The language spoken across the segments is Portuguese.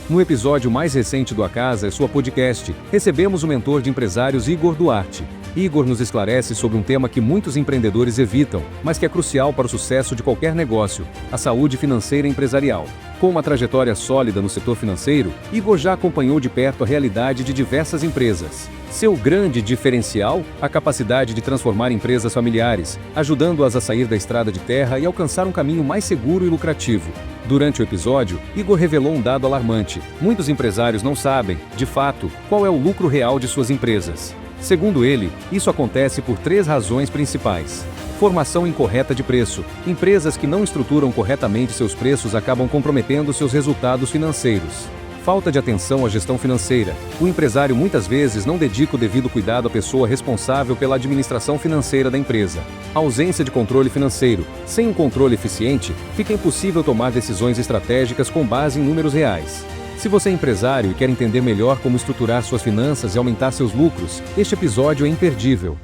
No episódio mais recente do A Casa é Sua Podcast, recebemos o mentor de empresários Igor Duarte. Igor nos esclarece sobre um tema que muitos empreendedores evitam, mas que é crucial para o sucesso de qualquer negócio: a saúde financeira empresarial. Com uma trajetória sólida no setor financeiro, Igor já acompanhou de perto a realidade de diversas empresas. Seu grande diferencial? A capacidade de transformar empresas familiares, ajudando-as a sair da estrada de terra e alcançar um caminho mais seguro e lucrativo. Durante o episódio, Igor revelou um dado alarmante. Muitos empresários não sabem, de fato, qual é o lucro real de suas empresas. Segundo ele, isso acontece por 3 razões principais. Formação incorreta de preço. Empresas que não estruturam corretamente seus preços acabam comprometendo seus resultados financeiros. Falta de atenção à gestão financeira. O empresário muitas vezes não dedica o devido cuidado à pessoa responsável pela administração financeira da empresa. Ausência de controle financeiro. Sem um controle eficiente, fica impossível tomar decisões estratégicas com base em números reais. Se você é empresário e quer entender melhor como estruturar suas finanças e aumentar seus lucros, este episódio é imperdível.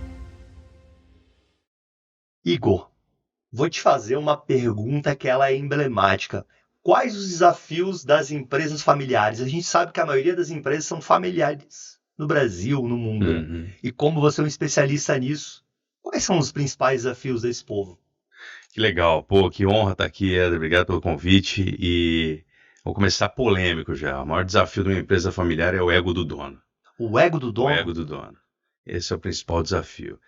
Igor, vou te fazer uma pergunta que ela é emblemática. Quais os desafios das empresas familiares? A gente sabe que a maioria das empresas são familiares no Brasil, no mundo. Uhum. E como você é um especialista nisso, quais são os principais desafios desse povo? Que legal. Pô, que honra estar aqui, Éder. Obrigado pelo convite. E vou começar polêmico já. O maior desafio de uma empresa familiar é o ego do dono. O ego do dono? O ego do dono. Esse é o principal desafio.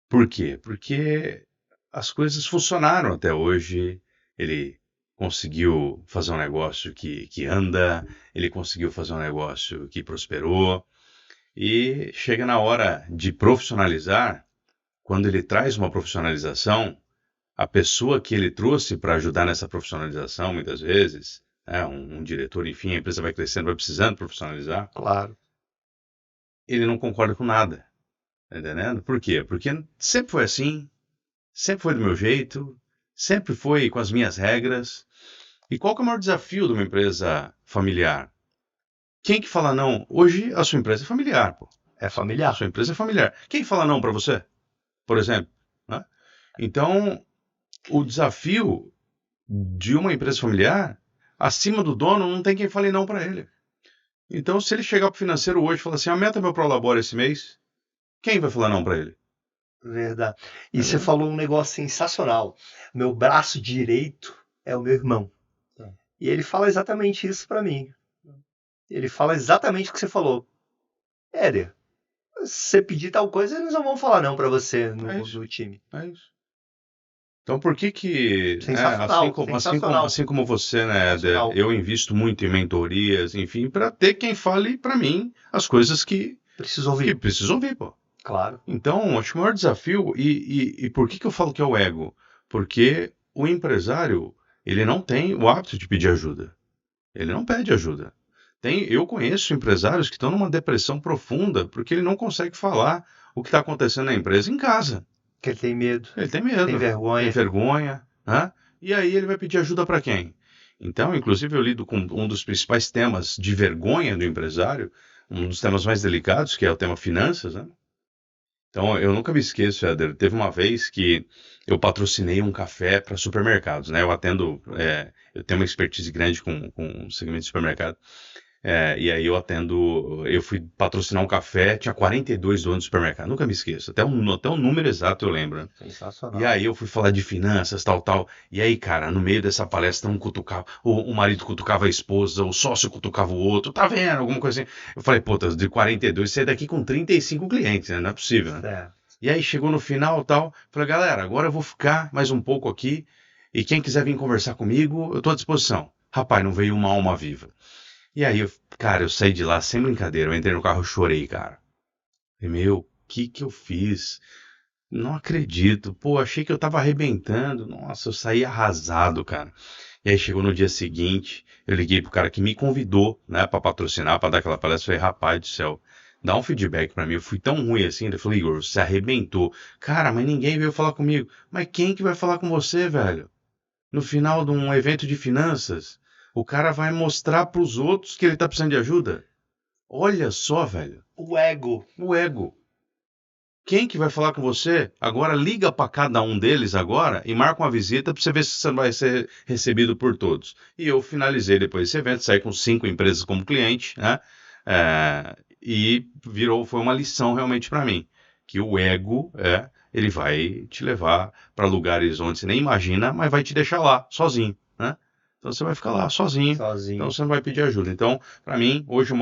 Por quê? Porque as coisas funcionaram até hoje. Ele conseguiu fazer um negócio que anda, ele conseguiu fazer um negócio que prosperou. E chega na hora de profissionalizar, quando ele traz uma profissionalização, a pessoa que ele trouxe para ajudar nessa profissionalização, muitas vezes, um diretor, enfim, a empresa vai crescendo, vai precisando profissionalizar. Claro. Ele não concorda com nada, tá entendendo? Por quê? Porque sempre foi assim, sempre foi do meu jeito, sempre foi com as minhas regras. E qual que é o maior desafio de uma empresa familiar? Quem que fala não? Hoje a sua empresa é familiar, pô. É familiar. A sua empresa é familiar. Quem fala não para você? Por exemplo, né? Então, o desafio de uma empresa familiar, acima do dono, não tem quem fale não para ele. Então, se ele chegar para o financeiro hoje e falar assim, aumenta meu prolabore esse mês, quem vai falar não para ele? Verdade. E você falou um negócio sensacional. Meu braço direito é o meu irmão. E ele fala exatamente isso para mim. Ele fala exatamente o que você falou. Éder, se você pedir tal coisa, eles não vão falar não para você no time. É isso. Então, por que Sensacional, assim como você, né, Éder, eu invisto muito em mentorias, enfim, para ter quem fale para mim as coisas que preciso ouvir, pô. Claro. Então, acho que o maior desafio, e por que eu falo que é o ego? Porque o empresário, ele não tem o hábito de pedir ajuda. Ele não pede ajuda. Eu conheço empresários que estão numa depressão profunda porque ele não consegue falar o que está acontecendo na empresa em casa. Porque ele tem medo. Ele tem medo. Tem vergonha. Tem vergonha. Né? E aí ele vai pedir ajuda para quem? Então, inclusive, eu lido com um dos principais temas de vergonha do empresário, um dos temas mais delicados, que é o tema finanças, né? Então, eu nunca me esqueço, Éder, teve uma vez que eu patrocinei um café para supermercados, né? Eu tenho uma expertise grande com o segmento de supermercado. E aí eu fui patrocinar um café, tinha 42 donos de supermercado, nunca me esqueço, até um número exato eu lembro, né? Sensacional. E aí eu fui falar de finanças, tal, e aí, cara, no meio dessa palestra um cutucava, o marido cutucava a esposa, o sócio cutucava o outro, tá vendo, alguma coisa assim. Eu falei, pô, de 42, saí daqui com 35 clientes, né? Não é possível, né? É. E aí chegou no final, tal, falei, galera, agora eu vou ficar mais um pouco aqui, e quem quiser vir conversar comigo, eu tô à disposição. Rapaz, não veio uma alma viva. E aí, eu saí de lá sem brincadeira, eu entrei no carro e chorei, cara. Falei, meu, o que eu fiz? Não acredito, pô, achei que eu tava arrebentando, nossa, eu saí arrasado, cara. E aí chegou no dia seguinte, eu liguei pro cara que me convidou, né, pra patrocinar, pra dar aquela palestra, falei, rapaz do céu, dá um feedback pra mim, eu fui tão ruim assim, ele falou, Igor, você arrebentou. Cara, mas ninguém veio falar comigo. Mas quem que vai falar com você, velho? No final de um evento de finanças, o cara vai mostrar pros outros que ele tá precisando de ajuda? Olha só, velho. O ego. Quem que vai falar com você? Agora liga para cada um deles agora e marca uma visita para você ver se você vai ser recebido por todos. E eu finalizei depois desse evento, saí com 5 empresas como cliente, né? E foi uma lição realmente para mim, que o ego, ele vai te levar para lugares onde você nem imagina, mas vai te deixar lá, sozinho, né? Então você vai ficar lá sozinho, então você não vai pedir ajuda. Então, para mim, hoje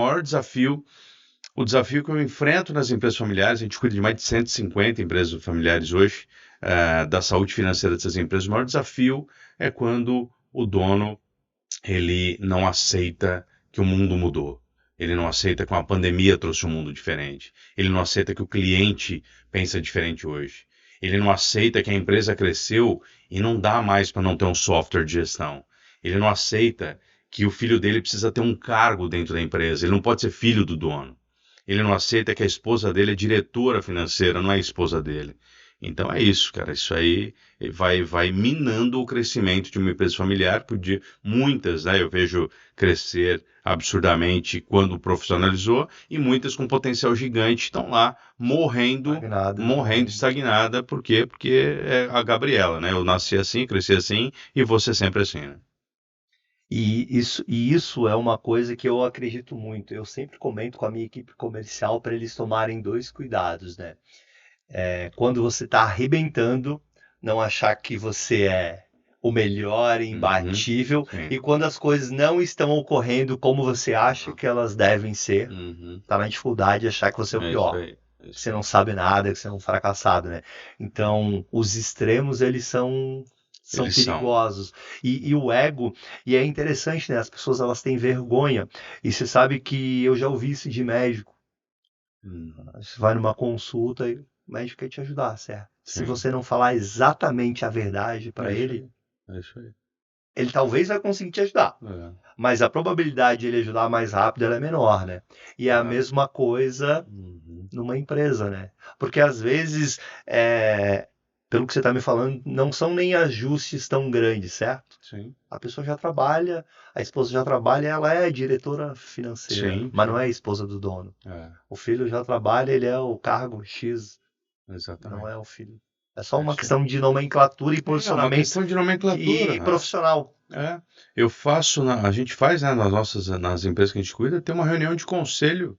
o desafio que eu enfrento nas empresas familiares, a gente cuida de mais de 150 empresas familiares hoje, da saúde financeira dessas empresas, o maior desafio é quando o dono, ele não aceita que o mundo mudou. Ele não aceita que uma pandemia trouxe um mundo diferente. Ele não aceita que o cliente pensa diferente hoje. Ele não aceita que a empresa cresceu e não dá mais para não ter um software de gestão. Ele não aceita que o filho dele precisa ter um cargo dentro da empresa. Ele não pode ser filho do dono. Ele não aceita que a esposa dele é diretora financeira, não é a esposa dele. Então é isso, cara. Isso aí vai minando o crescimento de uma empresa familiar. Muitas, né, eu vejo crescer absurdamente quando profissionalizou, e muitas com potencial gigante estão lá morrendo estagnada. Por quê? Porque é a Gabriela, né? Eu nasci assim, cresci assim e vou ser sempre assim, né? E isso é uma coisa que eu acredito muito. Eu sempre comento com a minha equipe comercial para eles tomarem 2 cuidados, né? Quando você está arrebentando, não achar que você é o melhor, imbatível, e quando as coisas não estão ocorrendo como você acha que elas devem ser, tá na dificuldade, achar que você é o pior. Que você não sabe nada, que você é um fracassado, né? Então, os extremos, eles são perigosos. E o ego, e é interessante, né? As pessoas, elas têm vergonha. E você sabe que eu já ouvi isso de médico. Você vai numa consulta e o médico quer te ajudar, certo? Sim. Se você não falar exatamente a verdade para ele, ele talvez vai conseguir te ajudar. Mas a probabilidade de ele ajudar mais rápido, ela é menor, né? E é a mesma coisa numa empresa, né? Porque às vezes, pelo que você está me falando, não são nem ajustes tão grandes, certo? Sim. A pessoa já trabalha, a esposa já trabalha, ela é diretora financeira, Sim, mas não é a esposa do dono. O filho já trabalha, ele é o cargo X, Exatamente. não é o filho. É só uma questão de nomenclatura e posicionamento. É uma questão de nomenclatura. E profissional. A gente faz, né, nas empresas que a gente cuida, tem uma reunião de conselho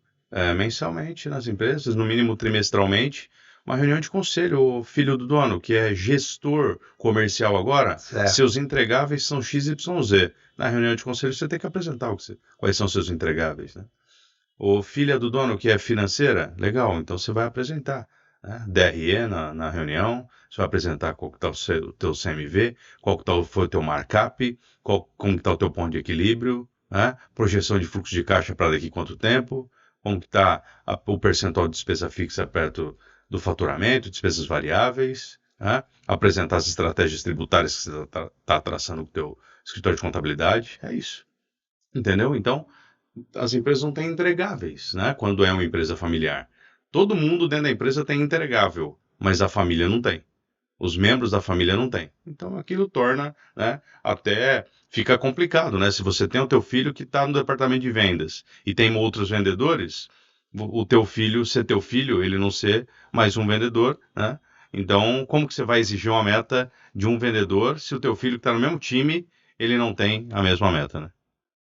mensalmente nas empresas, no mínimo trimestralmente, uma reunião de conselho. O filho do dono, que é gestor comercial agora, seus entregáveis são XYZ. Na reunião de conselho você tem que apresentar quais são seus entregáveis, né? O filha do dono, que é financeira, legal, então você vai apresentar. DRE na reunião, você vai apresentar qual que está o teu CMV, qual que foi o teu markup, como que está o teu ponto de equilíbrio, projeção de fluxo de caixa para daqui quanto tempo, como que está o percentual de despesa fixa perto do faturamento, despesas variáveis, apresentar as estratégias tributárias que você está traçando com o teu escritório de contabilidade, é isso. Entendeu? Então, as empresas não têm entregáveis, né? Quando é uma empresa familiar. Todo mundo dentro da empresa tem entregável, mas a família não tem. Os membros da família não têm. Então aquilo torna, né, até fica complicado, né? Se você tem o teu filho que está no departamento de vendas e tem outros vendedores, o teu filho ser teu filho, ele não ser mais um vendedor, né? Então, como que você vai exigir uma meta de um vendedor se o teu filho que está no mesmo time, ele não tem a mesma meta, né?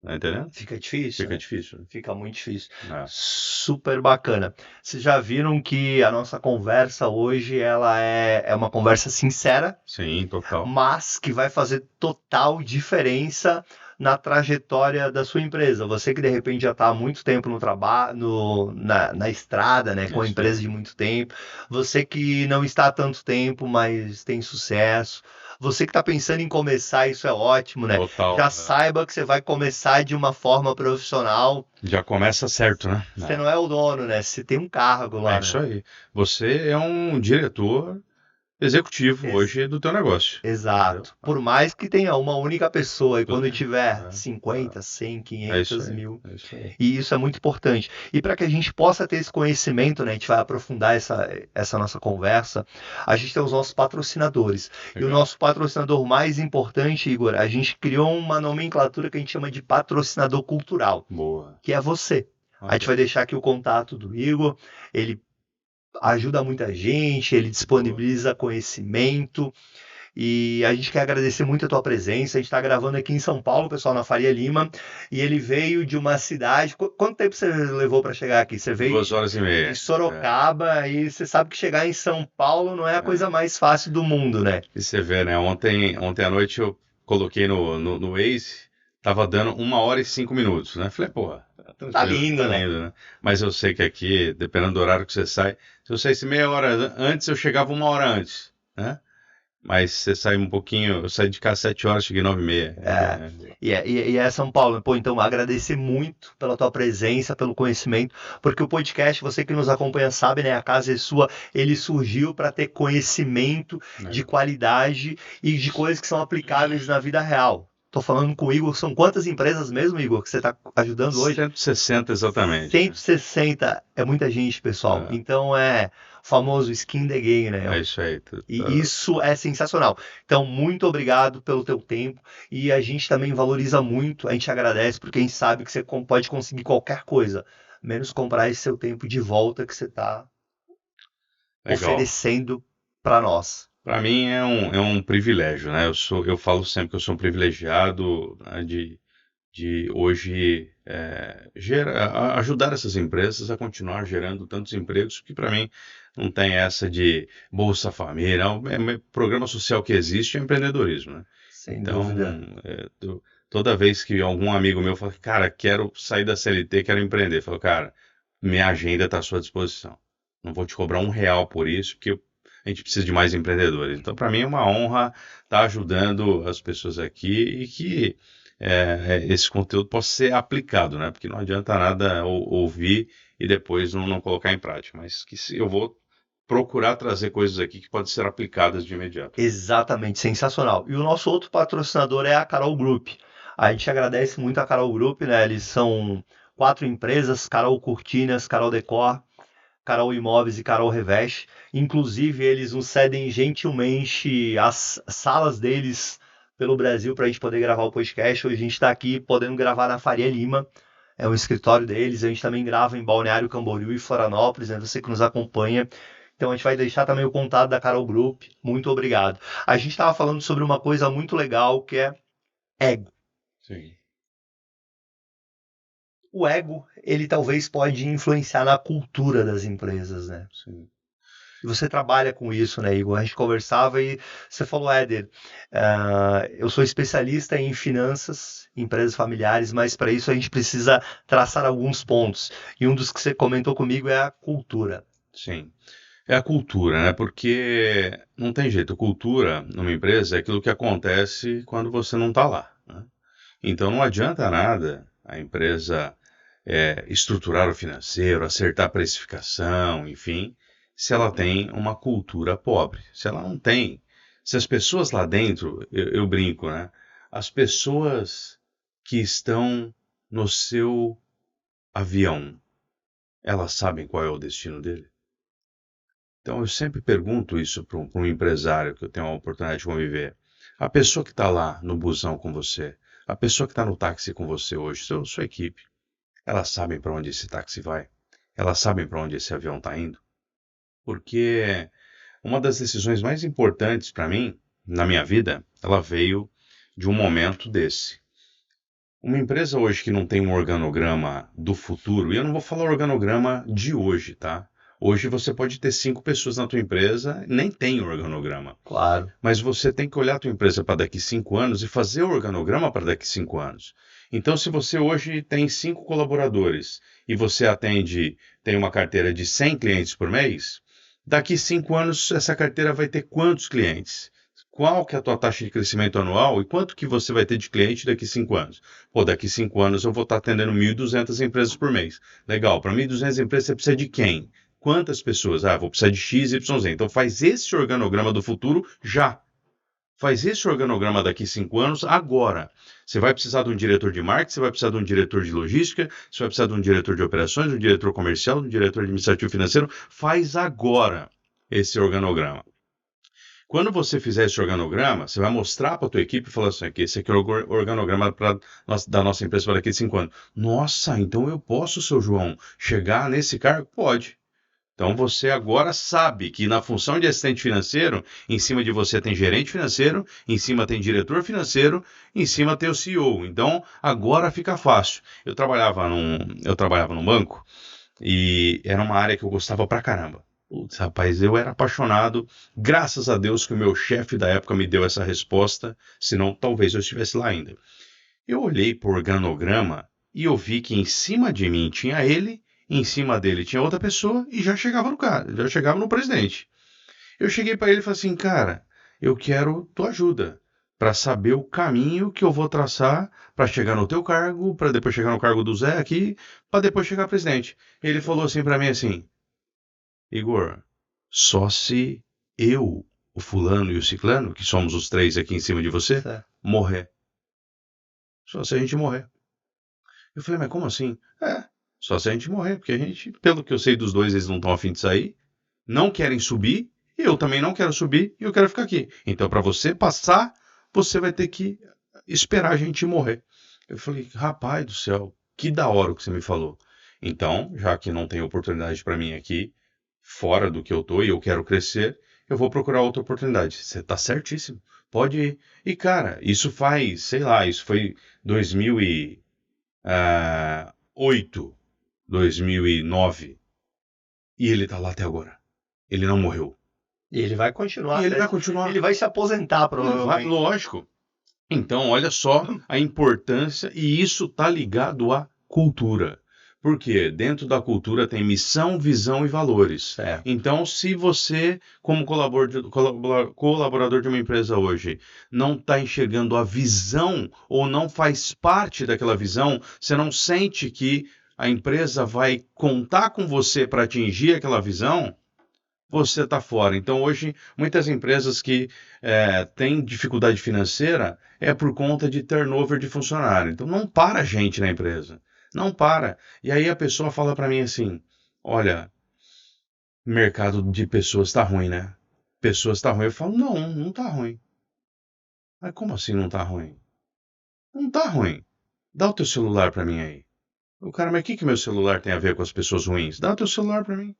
Tá entendendo? Fica difícil. Fica difícil. Fica muito difícil. Super bacana. Vocês já viram que a nossa conversa hoje, ela é uma conversa sincera. Sim, total. Mas que vai fazer total diferença na trajetória da sua empresa. Você que de repente já está há muito tempo no trabalho, na estrada, né, com a empresa de muito tempo. Você que não está há tanto tempo, mas tem sucesso. Você que está pensando em começar, isso é ótimo, né? Total, já saiba que você vai começar de uma forma profissional. Já começa certo, né? Você não é o dono, né? Você tem um cargo lá. Isso aí. Você é um diretor executivo hoje do teu negócio. Exato. Entendeu? Por mais que tenha uma única pessoa, e quando tiver 50, 100, 500 mil. E isso é muito importante. E para que a gente possa ter esse conhecimento, né, a gente vai aprofundar essa nossa conversa, a gente tem os nossos patrocinadores. Legal. E o nosso patrocinador mais importante, Igor, a gente criou uma nomenclatura que a gente chama de patrocinador cultural. Boa. Que é você. A gente vai deixar aqui o contato do Igor, ele ajuda muita gente, ele disponibiliza conhecimento. E a gente quer agradecer muito a tua presença. A gente está gravando aqui em São Paulo, pessoal, na Faria Lima. E ele veio de uma cidade. Quanto tempo você levou para chegar aqui? Você veio 2 horas e meia. de Sorocaba e você sabe que chegar em São Paulo não é a coisa mais fácil do mundo, né? E você vê, né? Ontem à noite eu coloquei no Waze, tava dando 1 hora e 5 minutos, né? Falei, porra, Tá lindo, né? né? Mas eu sei que aqui, dependendo do horário que você sai, se eu saísse meia hora antes, eu chegava 1 hora antes, né? Mas você sai um pouquinho, eu saí de casa 7 horas, cheguei 9h30. E é São Paulo. Pô, então agradecer muito pela tua presença, pelo conhecimento, porque o podcast, você que nos acompanha sabe, né? A casa é sua, ele surgiu para ter conhecimento de qualidade e de coisas que são aplicáveis na vida real. Tô falando com o Igor, são quantas empresas mesmo, Igor, que você está ajudando hoje? 160 exatamente. 160 é muita gente, pessoal. Então é o famoso skin the game, né? É isso aí. E isso é sensacional. Então, muito obrigado pelo teu tempo. E a gente também valoriza muito, a gente agradece, porque a gente sabe que você pode conseguir qualquer coisa, menos comprar esse seu tempo de volta que você está oferecendo para nós. Para mim é um privilégio, né? Eu falo sempre que eu sou um privilegiado, né, de hoje ajudar essas empresas a continuar gerando tantos empregos, que para mim não tem essa de Bolsa Família, programa social que existe é empreendedorismo, né? Sem dúvida. Toda vez que algum amigo meu fala, cara, quero sair da CLT, quero empreender, eu falo, cara, minha agenda está à sua disposição. Não vou te cobrar R$1 por isso, porque a gente precisa de mais empreendedores. Então, para mim é uma honra estar ajudando as pessoas aqui e que esse conteúdo possa ser aplicado, né? Porque não adianta nada ouvir e depois não colocar em prática. Mas que eu vou procurar trazer coisas aqui que podem ser aplicadas de imediato. Exatamente, sensacional. E o nosso outro patrocinador é a Carol Group. A gente agradece muito a Carol Group, né? Eles são 4 empresas, Carol Cortinas, Carol Decor, Carol Imóveis e Carol Reveste. Inclusive, eles nos cedem gentilmente as salas deles pelo Brasil para a gente poder gravar o podcast. Hoje a gente está aqui podendo gravar na Faria Lima, é o escritório deles. A gente também grava em Balneário Camboriú e Florianópolis, né? Você que nos acompanha. Então a gente vai deixar também o contato da Carol Group. Muito obrigado. A gente estava falando sobre uma coisa muito legal que é ego. Sim. O ego, ele talvez pode influenciar na cultura das empresas, né? Sim. E você trabalha com isso, né, Igor? A gente conversava e você falou, Éder, eu sou especialista em finanças, empresas familiares, mas para isso a gente precisa traçar alguns pontos. E um dos que você comentou comigo é a cultura. Sim. É a cultura, né? Porque não tem jeito. Cultura numa empresa é aquilo que acontece quando você não está lá, né? Então não adianta nada a empresa estruturar o financeiro, acertar a precificação, enfim, se ela tem uma cultura pobre. Se ela não tem, se as pessoas lá dentro, eu brinco, né? As pessoas que estão no seu avião, elas sabem qual é o destino dele? Então eu sempre pergunto isso para um empresário que eu tenho a oportunidade de conviver. A pessoa que está lá no busão com você, a pessoa que está no táxi com você hoje, sua equipe, elas sabem para onde esse táxi vai? Elas sabem para onde esse avião está indo? Porque uma das decisões mais importantes para mim, na minha vida, ela veio de um momento desse. Uma empresa hoje que não tem um organograma do futuro, e eu não vou falar organograma de hoje, tá? Hoje você pode ter 5 pessoas na tua empresa, nem tem organograma. Claro. Mas você tem que olhar a tua empresa para daqui 5 anos e fazer o organograma para daqui 5 anos. Então, se você hoje tem 5 colaboradores e você tem uma carteira de 100 clientes por mês, daqui 5 anos essa carteira vai ter quantos clientes? Qual que é a tua taxa de crescimento anual e quanto que você vai ter de cliente daqui 5 anos? Pô, daqui 5 anos eu vou estar atendendo 1.200 empresas por mês. Legal, para 1.200 empresas você precisa de quem? Quantas pessoas? Vou precisar de X, Y, Z. Então faz esse organograma do futuro já. Faz esse organograma daqui 5 anos agora. Você vai precisar de um diretor de marketing, você vai precisar de um diretor de logística, você vai precisar de um diretor de operações, um diretor comercial, um diretor administrativo financeiro. Faz agora esse organograma. Quando você fizer esse organograma, você vai mostrar para a tua equipe e falar assim, esse aqui é o organograma da nossa empresa para daqui 5 anos. Nossa, então eu posso, seu João, chegar nesse cargo? Pode. Então você agora sabe que na função de assistente financeiro, em cima de você tem gerente financeiro, em cima tem diretor financeiro, em cima tem o CEO. Então agora fica fácil. Eu trabalhava num banco e era uma área que eu gostava pra caramba. Putz, rapaz, eu era apaixonado. Graças a Deus que o meu chefe da época me deu essa resposta, senão talvez eu estivesse lá ainda. Eu olhei para o organograma e eu vi que em cima de mim tinha ele, em cima dele tinha outra pessoa e já chegava no cara, já chegava no presidente. Eu cheguei para ele e falei assim, cara, eu quero tua ajuda para saber o caminho que eu vou traçar para chegar no teu cargo, para depois chegar no cargo do Zé aqui, para depois chegar presidente. Ele falou assim para mim assim, Igor, só se eu, o fulano e o ciclano, que somos os três aqui em cima de você, Certo. morrer. Só se a gente morrer. Eu falei, mas como assim? Só se a gente morrer, porque a gente, pelo que eu sei dos dois, eles não estão a fim de sair, não querem subir, e eu também não quero subir, e eu quero ficar aqui. Então, para você passar, você vai ter que esperar a gente morrer. Eu falei, rapaz do céu, que da hora o que você me falou. Então, já que não tem oportunidade para mim aqui, fora do que eu tô e eu quero crescer, eu vou procurar outra oportunidade. Você tá certíssimo. Pode ir. E, cara, isso faz, sei lá, isso foi 2008, 2009. E ele tá lá até agora. Ele não morreu. E ele vai continuar. E ele até- vai continuar. Ele vai se aposentar, Vai, provavelmente. lógico. Então, olha só a importância, e isso tá ligado à cultura. Porque dentro da cultura tem missão, visão e valores. É. Então, se você, como colaborador de uma empresa hoje, não está enxergando a visão ou não faz parte daquela visão, você não sente que a empresa vai contar com você para atingir aquela visão, você está fora. Então, hoje, muitas empresas que têm dificuldade financeira é por conta de turnover de funcionário. Então, não para gente na empresa. Não para. E aí a pessoa fala para mim assim, olha, mercado de pessoas está ruim, né? Pessoas está ruim. Eu falo, não está ruim. Mas como assim não está ruim? Não está ruim. Dá o teu celular para mim aí. O cara, mas o que meu celular tem a ver com as pessoas ruins? Dá o teu celular para mim.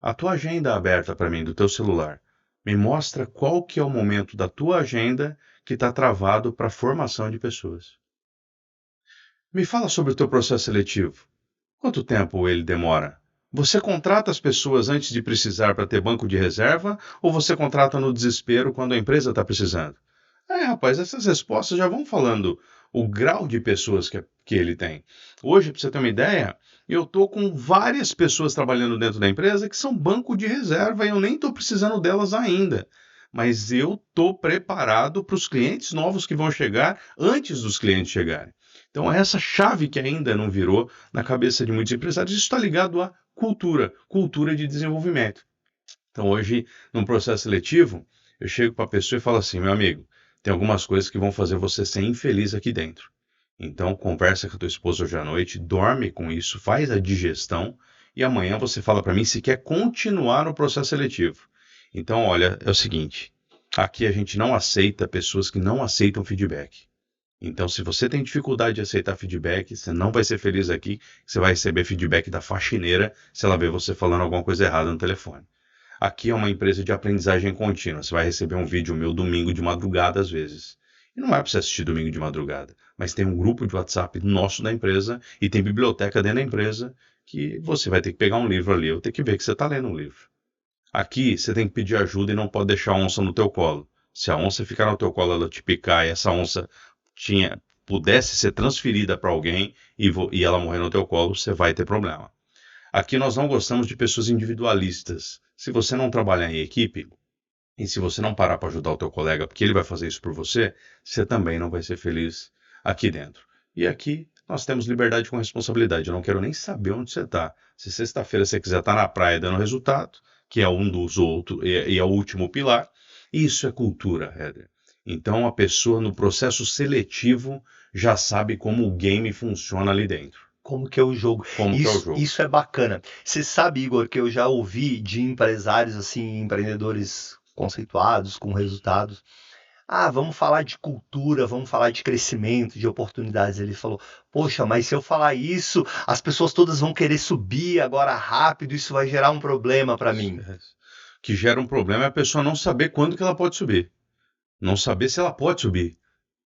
A tua agenda aberta para mim do teu celular. Me mostra qual que é o momento da tua agenda que está travado para formação de pessoas. Me fala sobre o teu processo seletivo. Quanto tempo ele demora? Você contrata as pessoas antes de precisar para ter banco de reserva ou você contrata no desespero quando a empresa está precisando? Rapaz, essas respostas já vão falando o grau de pessoas que ele tem. Hoje, para você ter uma ideia, eu estou com várias pessoas trabalhando dentro da empresa que são banco de reserva e eu nem estou precisando delas ainda. Mas eu estou preparado para os clientes novos que vão chegar antes dos clientes chegarem. Então, essa chave que ainda não virou na cabeça de muitos empresários, isso está ligado à cultura de desenvolvimento. Então, hoje, num processo seletivo, eu chego para a pessoa e falo assim, meu amigo, tem algumas coisas que vão fazer você ser infeliz aqui dentro. Então, conversa com a tua esposa hoje à noite, dorme com isso, faz a digestão e amanhã você fala para mim se quer continuar no processo seletivo. Então, olha, é o seguinte, aqui a gente não aceita pessoas que não aceitam feedback. Então, se você tem dificuldade de aceitar feedback, você não vai ser feliz aqui, você vai receber feedback da faxineira se ela ver você falando alguma coisa errada no telefone. Aqui é uma empresa de aprendizagem contínua, você vai receber um vídeo meu domingo de madrugada às vezes. E não é para você assistir domingo de madrugada, mas tem um grupo de WhatsApp nosso da empresa e tem biblioteca dentro da empresa que você vai ter que pegar um livro ali, eu tenho que ver que você está lendo um livro. Aqui você tem que pedir ajuda e não pode deixar a onça no teu colo. Se a onça ficar no teu colo, ela te picar e essa onça pudesse ser transferida para alguém e ela morrer no teu colo, você vai ter problema. Aqui nós não gostamos de pessoas individualistas. Se você não trabalhar em equipe, e se você não parar para ajudar o teu colega, porque ele vai fazer isso por você, você também não vai ser feliz aqui dentro. E aqui nós temos liberdade com responsabilidade. Eu não quero nem saber onde você está. Se sexta-feira você quiser estar na praia dando resultado, que é um dos outros e é o último pilar, isso é cultura, Heather. Então a pessoa no processo seletivo já sabe como o game funciona ali dentro. Como que é o jogo. Isso é bacana. Você sabe, Igor, que eu já ouvi de empresários, assim, empreendedores conceituados, com resultados, vamos falar de cultura, vamos falar de crescimento, de oportunidades. Ele falou, poxa, mas se eu falar isso, as pessoas todas vão querer subir agora rápido, isso vai gerar um problema para mim. Que gera um problema é a pessoa não saber quando que ela pode subir. Não saber se ela pode subir.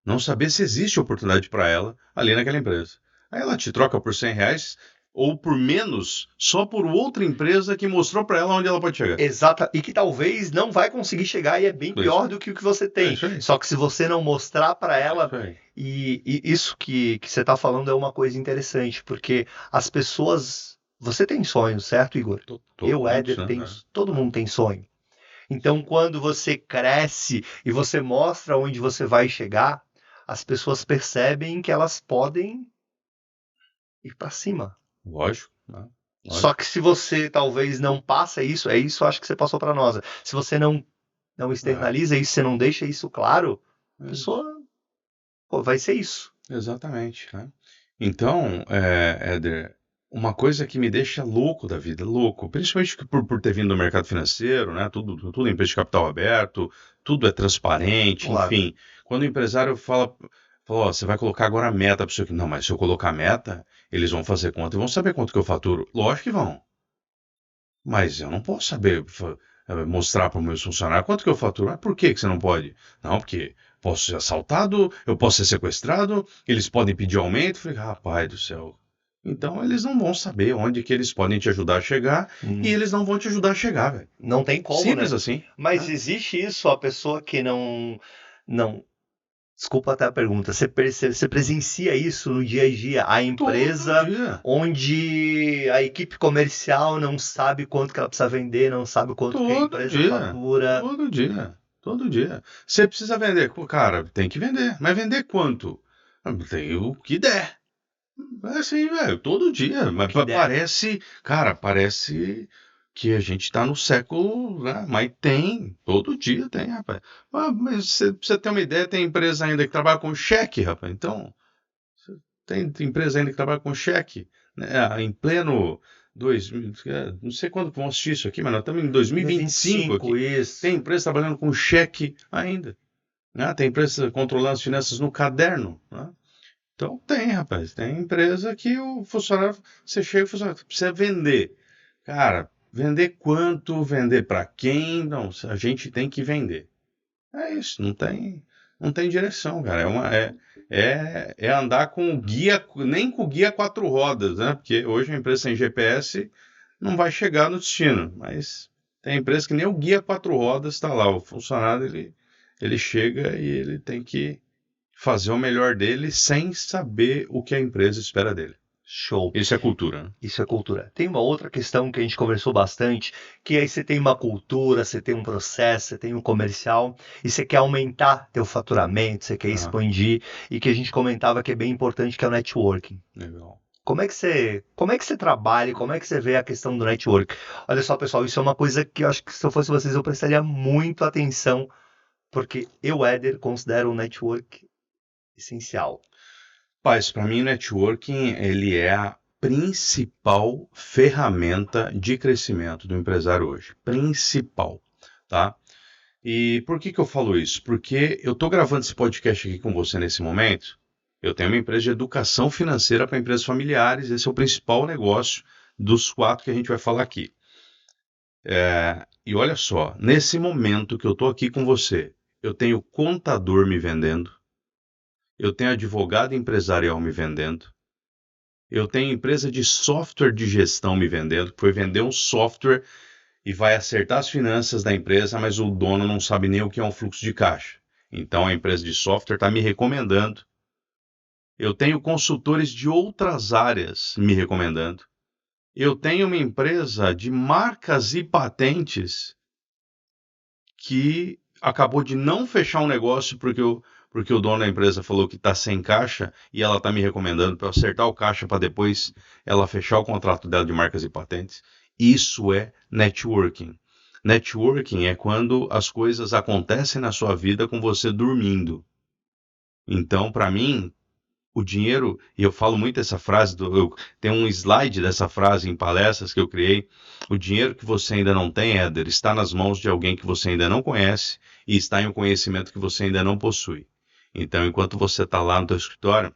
Não saber se existe oportunidade para ela ali naquela empresa. Aí ela te troca por R$100 ou por menos só por outra empresa que mostrou para ela onde ela pode chegar. Exata, e que talvez não vai conseguir chegar e é bem pior do que o que você tem. Só que se você não mostrar para ela, e isso que você está falando é uma coisa interessante, porque as pessoas... Você tem sonhos, certo, Igor? Eu, Éder, todo mundo tem sonho. Então, quando você cresce e você mostra onde você vai chegar, as pessoas percebem que elas podem ir para cima. Lógico, né? Só que se você talvez não passa isso, é isso acho que você passou para nós. Se você não externaliza isso, você não deixa isso claro, a pessoa vai ser isso. Exatamente, né? Então, Éder, uma coisa que me deixa louco da vida, louco, principalmente por ter vindo do mercado financeiro, né? Tudo é empresa de capital aberto, tudo é transparente, claro. Enfim. Quando o empresário fala, você vai colocar agora a meta para o seu... Não, mas se eu colocar a meta, eles vão fazer conta e vão saber quanto que eu faturo. Lógico que vão. Mas eu não posso saber mostrar para os meus funcionários quanto que eu faturo. Mas por que você não pode? Não, porque posso ser assaltado, eu posso ser sequestrado, eles podem pedir aumento. Eu falei, rapaz do céu. Então eles não vão saber onde que eles podem te ajudar a chegar e eles não vão te ajudar a chegar, velho. Não tem como, simples né? Assim. Mas existe isso, a pessoa que não... Desculpa até a pergunta. Você presencia isso no dia a dia? A empresa onde a equipe comercial não sabe quanto que ela precisa vender, não sabe quanto que a empresa fatura. Todo dia. Você precisa vender. Cara, tem que vender. Mas vender quanto? Tem o que der. É assim, velho, todo dia. Mas parece que a gente tá no século, né? Mas todo dia tem, rapaz. Mas você tem uma ideia, tem empresa ainda que trabalha com cheque, rapaz. Então, tem empresa ainda que trabalha com cheque, né? Em pleno 2000, não sei quando vão assistir isso aqui, mas nós estamos em 2025 aqui. Isso. Tem empresa trabalhando com cheque ainda, né? Tem empresa controlando as finanças no caderno, né? Então rapaz, tem empresa que o funcionário, você chega e o funcionário precisa vender. Cara, vender quanto, vender para quem? Não, a gente tem que vender. É isso, não tem direção, cara. É andar com o guia, nem com o guia 4 rodas, né? Porque hoje a empresa sem GPS não vai chegar no destino, mas tem empresa que nem o guia 4 rodas está lá. O funcionário, ele chega e ele tem que fazer o melhor dele sem saber o que a empresa espera dele. Show. Isso é cultura, né? Isso é cultura. Tem uma outra questão que a gente conversou bastante, que aí você tem uma cultura, você tem um processo, você tem um comercial, e você quer aumentar teu faturamento, você quer expandir, e que a gente comentava que é bem importante, que é o networking. Legal. Como é que você trabalha, como é que você vê a questão do network? Olha só, pessoal, isso é uma coisa que eu acho que se eu fosse vocês eu prestaria muito atenção, porque eu, Éder, considero o network essencial. Paz, para mim o networking ele é a principal ferramenta de crescimento do empresário hoje. Principal, tá? E por que eu falo isso? Porque eu estou gravando esse podcast aqui com você nesse momento. Eu tenho uma empresa de educação financeira para empresas familiares. Esse é o principal negócio dos 4 que a gente vai falar aqui. E olha só, nesse momento que eu estou aqui com você, eu tenho contador me vendendo. Eu tenho advogado empresarial me vendendo. Eu tenho empresa de software de gestão me vendendo, que foi vender um software e vai acertar as finanças da empresa, mas o dono não sabe nem o que é um fluxo de caixa. Então a empresa de software está me recomendando. Eu tenho consultores de outras áreas me recomendando. Eu tenho uma empresa de marcas e patentes que acabou de não fechar um negócio porque o dono da empresa falou que está sem caixa e ela está me recomendando para eu acertar o caixa para depois ela fechar o contrato dela de marcas e patentes. Isso é networking. Networking é quando as coisas acontecem na sua vida com você dormindo. Então, para mim, o dinheiro, e eu falo muito essa frase, tem um slide dessa frase em palestras que eu criei, o dinheiro que você ainda não tem, Éder, está nas mãos de alguém que você ainda não conhece e está em um conhecimento que você ainda não possui. Então, enquanto você está lá no teu escritório,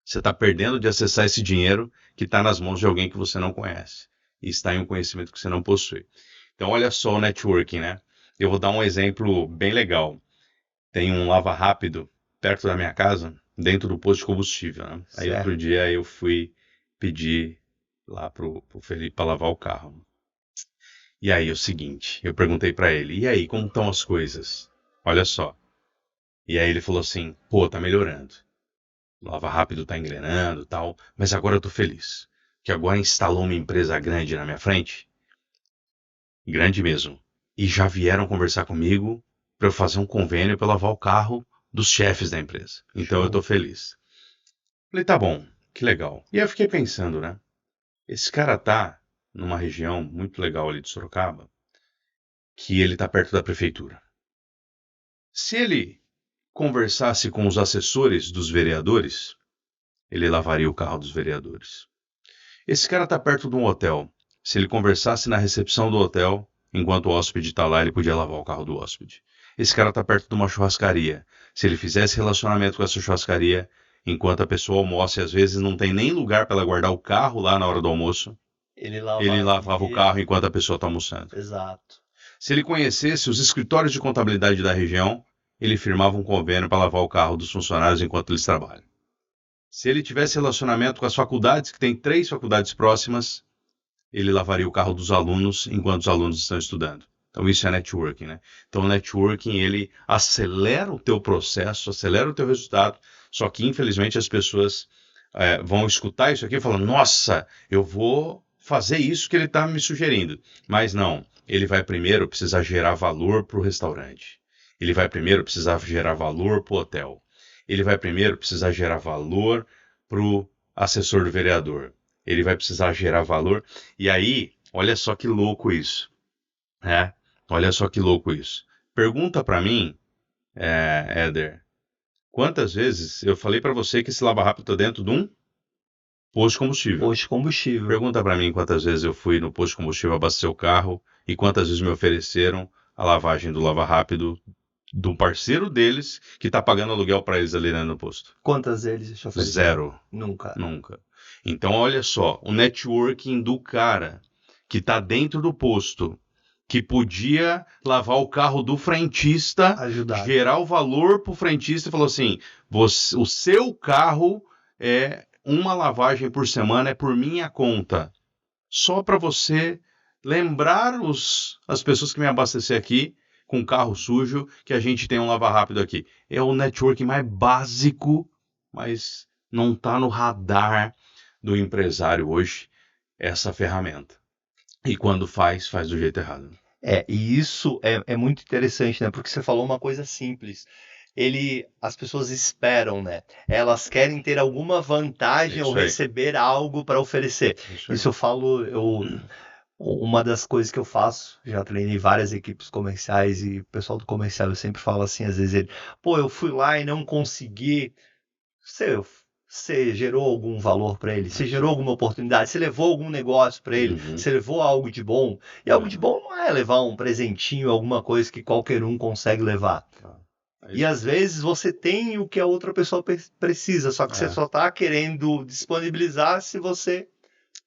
você está perdendo de acessar esse dinheiro que está nas mãos de alguém que você não conhece e está em um conhecimento que você não possui. Então, olha só o networking, né? Eu vou dar um exemplo bem legal. Tem um lava rápido perto da minha casa, dentro do posto de combustível, né? Aí Certo. outro dia eu fui pedir lá pro Felipe para lavar o carro. E aí é o seguinte, eu perguntei para ele, e aí, como estão as coisas? Olha só. E aí ele falou assim, pô, tá melhorando. O Lava Rápido tá engrenando e tal, mas agora eu tô feliz. Que agora instalou uma empresa grande na minha frente. Grande mesmo. E já vieram conversar comigo para eu fazer um convênio para lavar o carro dos chefes da empresa. Então Show. eu tô feliz. Falei, tá bom, que legal. E aí eu fiquei pensando, né? Esse cara tá numa região muito legal ali de Sorocaba, que ele tá perto da prefeitura. Se ele conversasse com os assessores dos vereadores, ele lavaria o carro dos vereadores. Esse cara tá perto de um hotel. Se ele conversasse na recepção do hotel, enquanto o hóspede está lá, ele podia lavar o carro do hóspede. Esse cara tá perto de uma churrascaria. Se ele fizesse relacionamento com essa churrascaria, enquanto a pessoa almoça e às vezes não tem nem lugar para ela guardar o carro lá na hora do almoço, Ele ele lavava o carro enquanto a pessoa está almoçando. Exato. Se ele conhecesse os escritórios de contabilidade da região, ele firmava um convênio para lavar o carro dos funcionários enquanto eles trabalham. Se ele tivesse relacionamento com as faculdades, que tem 3 faculdades próximas, ele lavaria o carro dos alunos enquanto os alunos estão estudando. Então isso é networking, né? Então o networking, ele acelera o teu processo, acelera o teu resultado, só que infelizmente as pessoas vão escutar isso aqui e falar, nossa, eu vou fazer isso que ele está me sugerindo. Mas não, ele vai primeiro precisar gerar valor para o restaurante. Ele vai primeiro precisar gerar valor para o hotel. Ele vai primeiro precisar gerar valor para o assessor do vereador. Ele vai precisar gerar valor. E aí, olha só que louco isso. Né? Olha só que louco isso. Pergunta para mim, Éder, quantas vezes eu falei para você que esse Lava Rápido está dentro de um posto de combustível? Posto de combustível. Pergunta para mim quantas vezes eu fui no posto de combustível abastecer o carro e quantas vezes me ofereceram a lavagem do Lava Rápido de um parceiro deles que está pagando aluguel para eles ali no posto. Quantas eles te ofereceram? 0. Nunca. Nunca. Então, olha só, o networking do cara que está dentro do posto, que podia lavar o carro do frentista, Ajudar. gerar o valor para o frentista e falou assim, o seu carro é uma lavagem por semana, é por minha conta. Só para você lembrar as pessoas que me abastecem aqui com carro sujo, que a gente tem um lava rápido aqui. É o networking mais básico, mas não está no radar do empresário hoje, essa ferramenta. E quando faz do jeito errado. E isso é muito interessante, né? Porque você falou uma coisa simples. As pessoas esperam, né? Elas querem ter alguma vantagem Isso ou aí. receber algo para oferecer. Isso aí. Isso eu falo, uma das coisas que eu faço, já treinei várias equipes comerciais e o pessoal do comercial eu sempre falo assim, às vezes eu fui lá e não consegui. Você gerou algum valor para ele? Você gerou alguma oportunidade? Você levou algum negócio para ele? Uhum. Você levou algo de bom? E algo de bom não é levar um presentinho, alguma coisa que qualquer um consegue levar. E às vezes você tem o que a outra pessoa precisa, só que você só está querendo disponibilizar se você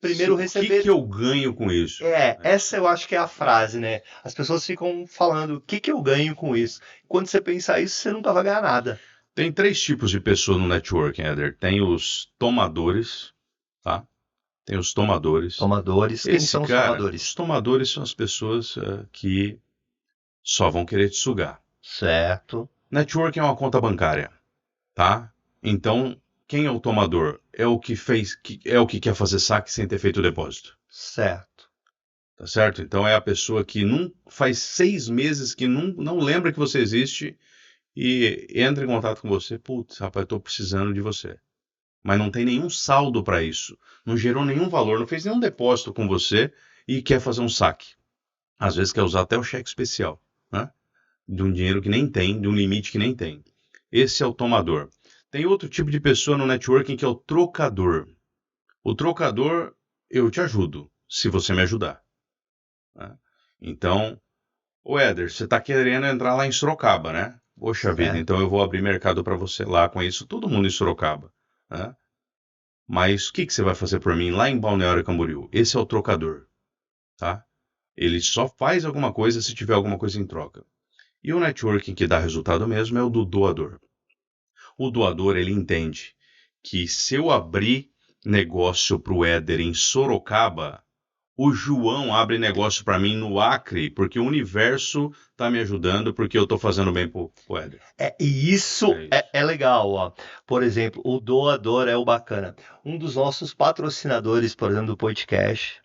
primeiro receber. O que eu ganho com isso? Essa eu acho que é a frase, né? As pessoas ficam falando, o que eu ganho com isso? Quando você pensar isso, você nunca vai ganhar nada. Tem 3 tipos de pessoa no networking, Éder. Tem os tomadores, tá? Tem os tomadores. Tomadores. Quem são os tomadores? Os tomadores são as pessoas que só vão querer te sugar. Certo. Networking é uma conta bancária, tá? Então, quem é o tomador? É o que quer fazer saque sem ter feito o depósito. Certo. Tá certo? Então é a pessoa que não faz 6 meses que não lembra que você existe e entra em contato com você. Putz, rapaz, eu tô precisando de você. Mas não tem nenhum saldo para isso. Não gerou nenhum valor, não fez nenhum depósito com você e quer fazer um saque. Às vezes quer usar até o cheque especial, né? De um dinheiro que nem tem, de um limite que nem tem. Esse é o tomador. Tem outro tipo de pessoa no networking que é o trocador. O trocador, eu te ajudo, se você me ajudar. Né? Então, ô Éder, você está querendo entrar lá em Sorocaba, né? Poxa vida, então eu vou abrir mercado para você lá com isso, todo mundo em Sorocaba. Né? Mas o que você vai fazer por mim lá em Balneário Camboriú? Esse é o trocador. Tá? Ele só faz alguma coisa se tiver alguma coisa em troca. E o networking que dá resultado mesmo é o do doador. O doador, ele entende que se eu abrir negócio para o Éder em Sorocaba, o João abre negócio para mim no Acre, porque o universo está me ajudando, porque eu estou fazendo bem para o Éder. E isso é legal. Ó. Por exemplo, o doador é o bacana. Um dos nossos patrocinadores, por exemplo, do podcast,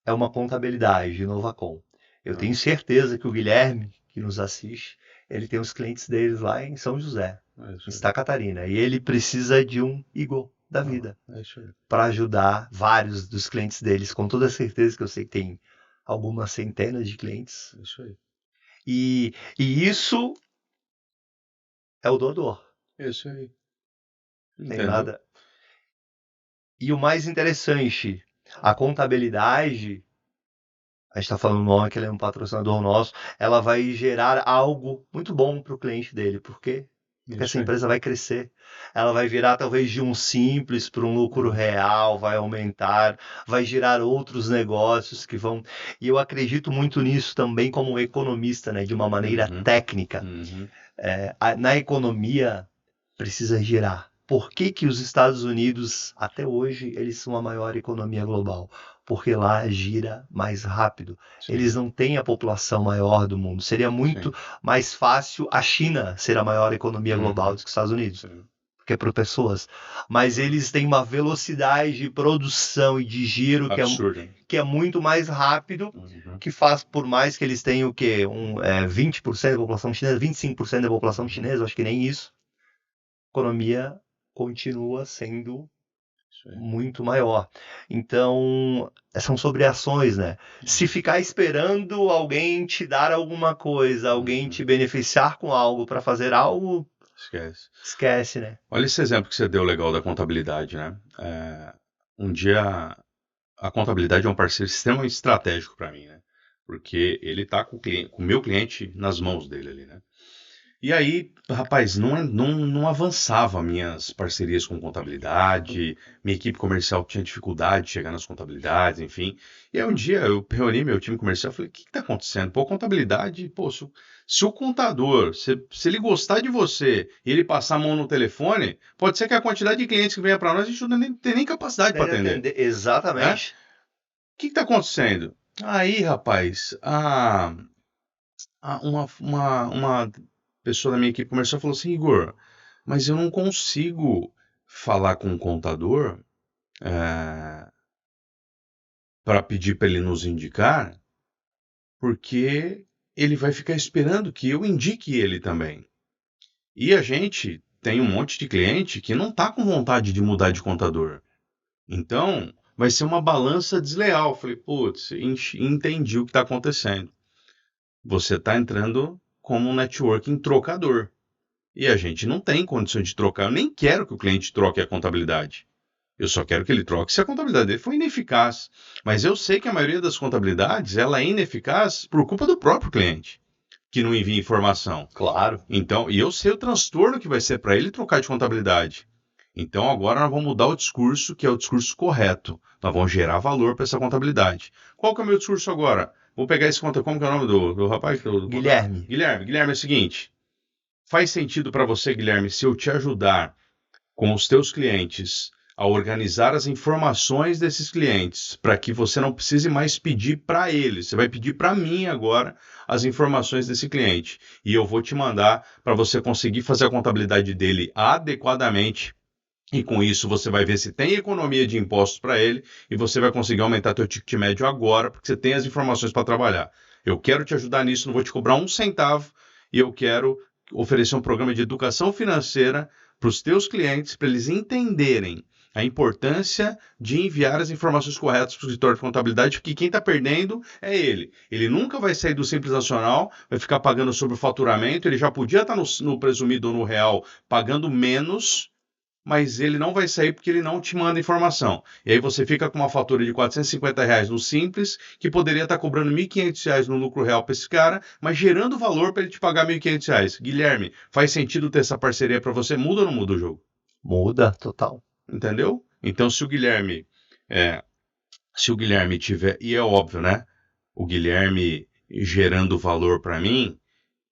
é uma contabilidade de Novacom. Eu tenho certeza que o Guilherme, que nos assiste, ele tem os clientes deles lá em São José, em Santa Catarina. E ele precisa de um Igor da vida para ajudar vários dos clientes deles, com toda certeza, que eu sei que tem algumas centenas de clientes. Isso aí. E isso é o doador. Isso aí. Não tem nada. E o mais interessante, a contabilidade, a gente está falando no nome que ele é um patrocinador nosso, ela vai gerar algo muito bom para o cliente dele. Por quê? Porque essa empresa vai crescer. Ela vai virar talvez de um simples para um lucro real, vai aumentar, vai gerar outros negócios que vão... E eu acredito muito nisso também como economista, né? De uma maneira técnica. Na economia precisa girar. Por que os Estados Unidos, até hoje, eles são a maior economia global? Porque lá gira mais rápido. Sim. Eles não têm a população maior do mundo. Seria muito mais fácil a China ser a maior economia global do que os Estados Unidos. Sim. Porque é por pessoas. Mas eles têm uma velocidade de produção e de giro que é muito mais rápido, que faz, por mais que eles tenham o quê? 20% da população chinesa, 25% da população chinesa, acho que nem isso. A economia continua sendo muito maior. Então, são sobre ações, né? Se ficar esperando alguém te dar alguma coisa, alguém te beneficiar com algo para fazer algo, esquece, né? Olha esse exemplo que você deu legal da contabilidade, né? Um dia, a contabilidade é um parceiro extremamente estratégico para mim, né? Porque ele está com o meu cliente nas mãos dele ali, né? E aí, rapaz, não avançava minhas parcerias com contabilidade, minha equipe comercial tinha dificuldade de chegar nas contabilidades, enfim. E aí um dia eu reuni meu time comercial e falei, o que está acontecendo? Pô, contabilidade, pô, se o contador, se ele gostar de você e ele passar a mão no telefone, pode ser que a quantidade de clientes que venha para nós, a gente não tem nem capacidade para atender. Exatamente. O que está acontecendo? Aí, rapaz, uma pessoa da minha equipe comercial falou assim, Igor, mas eu não consigo falar com o contador para pedir para ele nos indicar, porque ele vai ficar esperando que eu indique ele também. E a gente tem um monte de cliente que não está com vontade de mudar de contador. Então, vai ser uma balança desleal. Falei, putz, entendi o que está acontecendo. Você está entrando como um networking trocador. E a gente não tem condições de trocar. Eu nem quero que o cliente troque a contabilidade. Eu só quero que ele troque se a contabilidade dele for ineficaz. Mas eu sei que a maioria das contabilidades ela é ineficaz por culpa do próprio cliente, que não envia informação. Claro. Então, e eu sei o transtorno que vai ser para ele trocar de contabilidade. Então agora nós vamos mudar o discurso, que é o discurso correto. Nós vamos gerar valor para essa contabilidade. Qual que é o meu discurso agora? Vou pegar esse conta, como que é o nome do rapaz? Guilherme. Guilherme, é o seguinte. Faz sentido para você, Guilherme, se eu te ajudar com os teus clientes a organizar as informações desses clientes para que você não precise mais pedir para eles. Você vai pedir para mim agora as informações desse cliente. E eu vou te mandar para você conseguir fazer a contabilidade dele adequadamente. E com isso você vai ver se tem economia de impostos para ele e você vai conseguir aumentar teu ticket médio agora, porque você tem as informações para trabalhar. Eu quero te ajudar nisso, não vou te cobrar um centavo e eu quero oferecer um programa de educação financeira para os teus clientes, para eles entenderem a importância de enviar as informações corretas para o escritório de contabilidade, porque quem está perdendo é ele. Ele nunca vai sair do Simples Nacional, vai ficar pagando sobre o faturamento, ele já podia estar no presumido ou no real pagando menos, mas ele não vai sair porque ele não te manda informação. E aí você fica com uma fatura de R$ 450 no Simples, que poderia estar cobrando R$ 1.500 no lucro real para esse cara, mas gerando valor para ele te pagar R$ 1.500. Guilherme, faz sentido ter essa parceria para você? Muda ou não muda o jogo? Muda, total. Entendeu? Então, se o Guilherme tiver, e é óbvio, né? O Guilherme gerando valor para mim,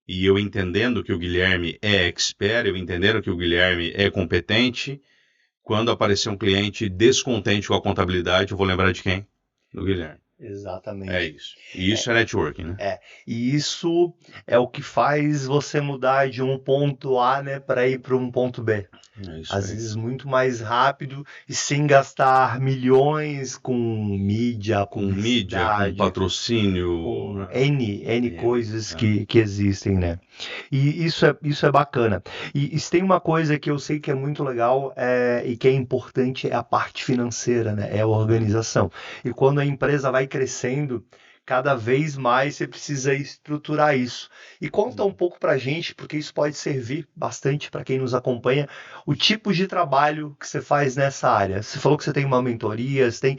e eu entendendo que o Guilherme é expert, eu entendendo que o Guilherme é competente, quando aparecer um cliente descontente com a contabilidade, eu vou lembrar de quem? Do Guilherme. Exatamente. É isso. E isso é networking, né? E isso é o que faz você mudar de um ponto A, né, para ir para um ponto B. É isso Às aí. vezes muito mais rápido e sem gastar milhões com mídia, Com mídia, com publicidade, patrocínio, com né? N coisas que existem, né? E isso é bacana. E se tem uma coisa que eu sei que é muito legal e que é importante é a parte financeira, né? É a organização. E quando a empresa vai crescendo, cada vez mais você precisa estruturar isso. E conta um pouco pra gente, porque isso pode servir bastante para quem nos acompanha, o tipo de trabalho que você faz nessa área. Você falou que você tem uma mentoria, você tem...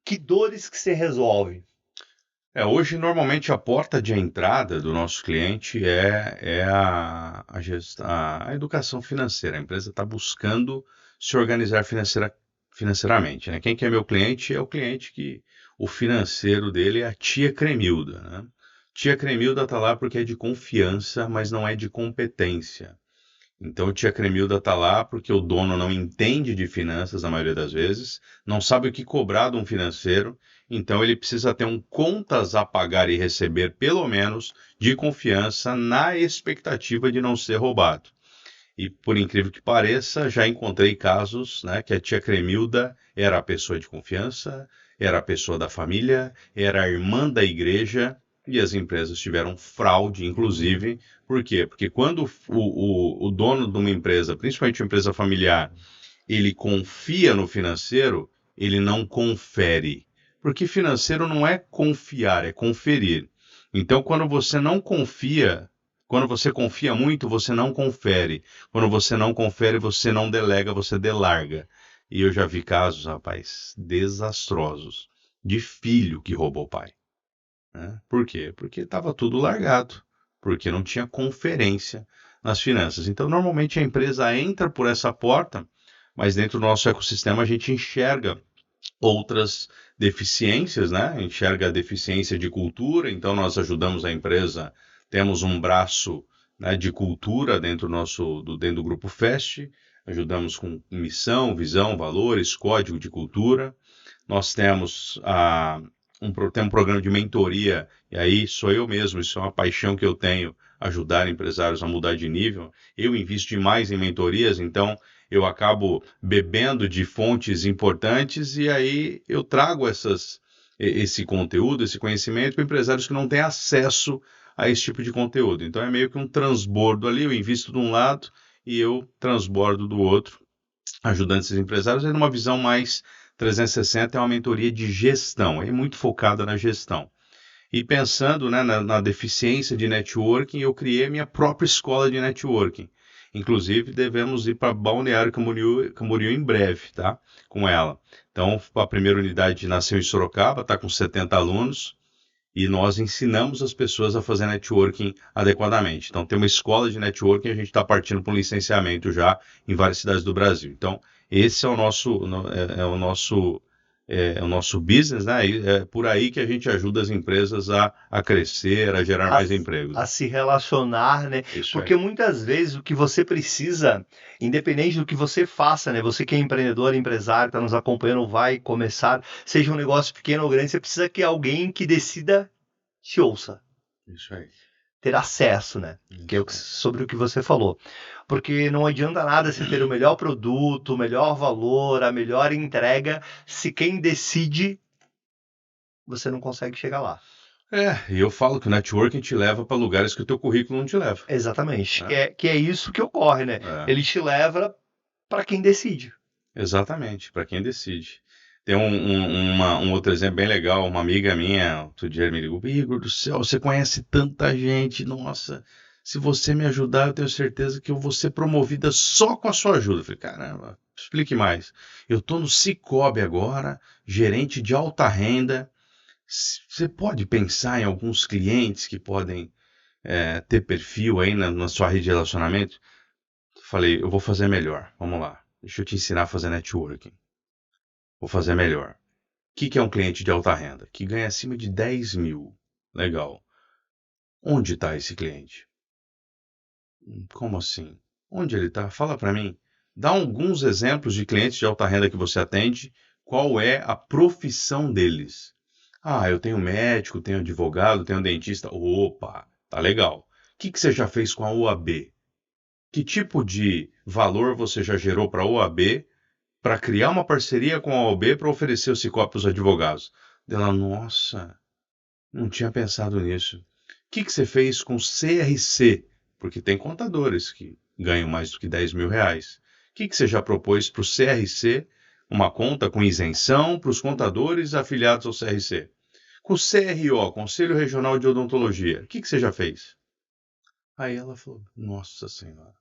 Que dores que você resolve? Hoje, normalmente, a porta de entrada do nosso cliente é a educação financeira. A empresa está buscando se organizar financeiramente, né? Quem que é meu cliente? É o cliente que o financeiro dele é a tia Cremilda, né? Tia Cremilda está lá porque é de confiança, mas não é de competência. Então, tia Cremilda está lá porque o dono não entende de finanças na maioria das vezes, não sabe o que cobrar de um financeiro, então ele precisa ter um contas a pagar e receber, pelo menos, de confiança na expectativa de não ser roubado. E, por incrível que pareça, já encontrei casos, né, que a tia Cremilda era a pessoa de confiança, era a pessoa da família, era a irmã da igreja, e as empresas tiveram fraude, inclusive. Por quê? Porque quando o dono de uma empresa, principalmente uma empresa familiar, ele confia no financeiro, ele não confere. Porque financeiro não é confiar, é conferir. Então, quando você não confia, quando você confia muito, você não confere. Quando você não confere, você não delega, você delarga. E eu já vi casos, rapaz, desastrosos, de filho que roubou o pai. Né? Por quê? Porque estava tudo largado, porque não tinha conferência nas finanças. Então, normalmente a empresa entra por essa porta, mas dentro do nosso ecossistema a gente enxerga outras deficiências, né? Enxerga a deficiência de cultura, então nós ajudamos a empresa, temos um braço, né, de cultura dentro do Grupo FEST, ajudamos com missão, visão, valores, código de cultura. Nós temos um programa de mentoria, e aí sou eu mesmo, isso é uma paixão que eu tenho, ajudar empresários a mudar de nível. Eu invisto demais em mentorias, então eu acabo bebendo de fontes importantes e aí eu trago esse conteúdo, esse conhecimento para empresários que não têm acesso a esse tipo de conteúdo. Então é meio que um transbordo ali, eu invisto de um lado e eu transbordo do outro, ajudando esses empresários. É numa visão mais 360, é uma mentoria de gestão, é muito focada na gestão. E pensando, né, na deficiência de networking, eu criei a minha própria escola de networking. Inclusive, devemos ir para Balneário Camboriú em breve, tá? Com ela. Então, a primeira unidade nasceu em Sorocaba, está com 70 alunos, e nós ensinamos as pessoas a fazer networking adequadamente. Então, tem uma escola de networking, a gente está partindo para um licenciamento já em várias cidades do Brasil. Então, esse é o nosso business, né? É por aí que a gente ajuda as empresas a crescer, a gerar mais empregos. A se relacionar, né? Isso Porque aí. muitas vezes o que você precisa, independente do que você faça, né? Você que é empreendedor, empresário, está nos acompanhando, vai começar, seja um negócio pequeno ou grande, você precisa que alguém que decida te ouça. Isso aí. Ter acesso, né? Que é sobre o que você falou. Porque não adianta nada você ter o melhor produto, o melhor valor, a melhor entrega, se quem decide, você não consegue chegar lá. E eu falo que o networking te leva para lugares que o teu currículo não te leva. Exatamente. Que é isso que ocorre, né? Ele te leva para quem decide. Exatamente, para quem decide. Tem um outro exemplo bem legal, uma amiga minha, outro dia me ligou, Igor do céu, você conhece tanta gente, nossa, se você me ajudar, eu tenho certeza que eu vou ser promovida só com a sua ajuda. Eu falei, caramba, explique mais. Eu estou no Sicoob agora, gerente de alta renda. Você pode pensar em alguns clientes que podem ter perfil aí na sua rede de relacionamento? Falei, eu vou fazer melhor. Vamos lá. Deixa eu te ensinar a fazer networking. Vou fazer melhor. O que é um cliente de alta renda? Que ganha acima de 10 mil. Legal. Onde está esse cliente? Como assim? Onde ele está? Fala para mim. Dá alguns exemplos de clientes de alta renda que você atende. Qual é a profissão deles? Ah, eu tenho médico, tenho advogado, tenho dentista. Opa, tá legal. O que você já fez com a OAB? Que tipo de valor você já gerou para a OAB para criar uma parceria com a OAB para oferecer o Sicoob para os advogados? Ela, nossa, não tinha pensado nisso. O que você fez com o CRC? Porque tem contadores que ganham mais do que 10 mil reais. O que você já propôs para o CRC? Uma conta com isenção para os contadores afiliados ao CRC. Com o CRO, Conselho Regional de Odontologia, o que você já fez? Aí ela falou, nossa senhora,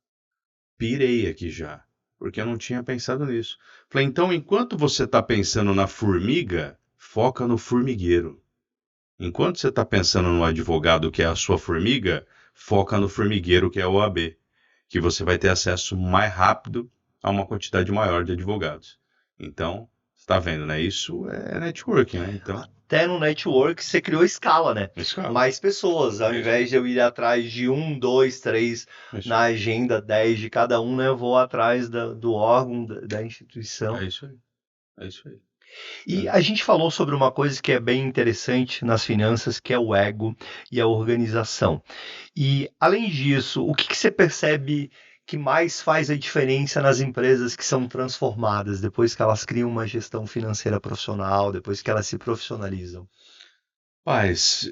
pirei aqui já, porque eu não tinha pensado nisso. Falei, então enquanto você está pensando na formiga, foca no formigueiro. Enquanto você está pensando no advogado que é a sua formiga, foca no formigueiro que é a OAB, que você vai ter acesso mais rápido a uma quantidade maior de advogados. Então, você está vendo, né? Isso é networking, né? Então, até no network você criou escala, né? escala. Mais pessoas, ao invés de eu ir atrás de 1, 2, 3 Isso. na agenda, 10 de cada um, né? Eu vou atrás do órgão, da instituição. É isso aí. É isso aí. E a gente falou sobre uma coisa que é bem interessante nas finanças, que é o ego e a organização. E, além disso, o que você percebe que mais faz a diferença nas empresas que são transformadas, depois que elas criam uma gestão financeira profissional, depois que elas se profissionalizam? Paz,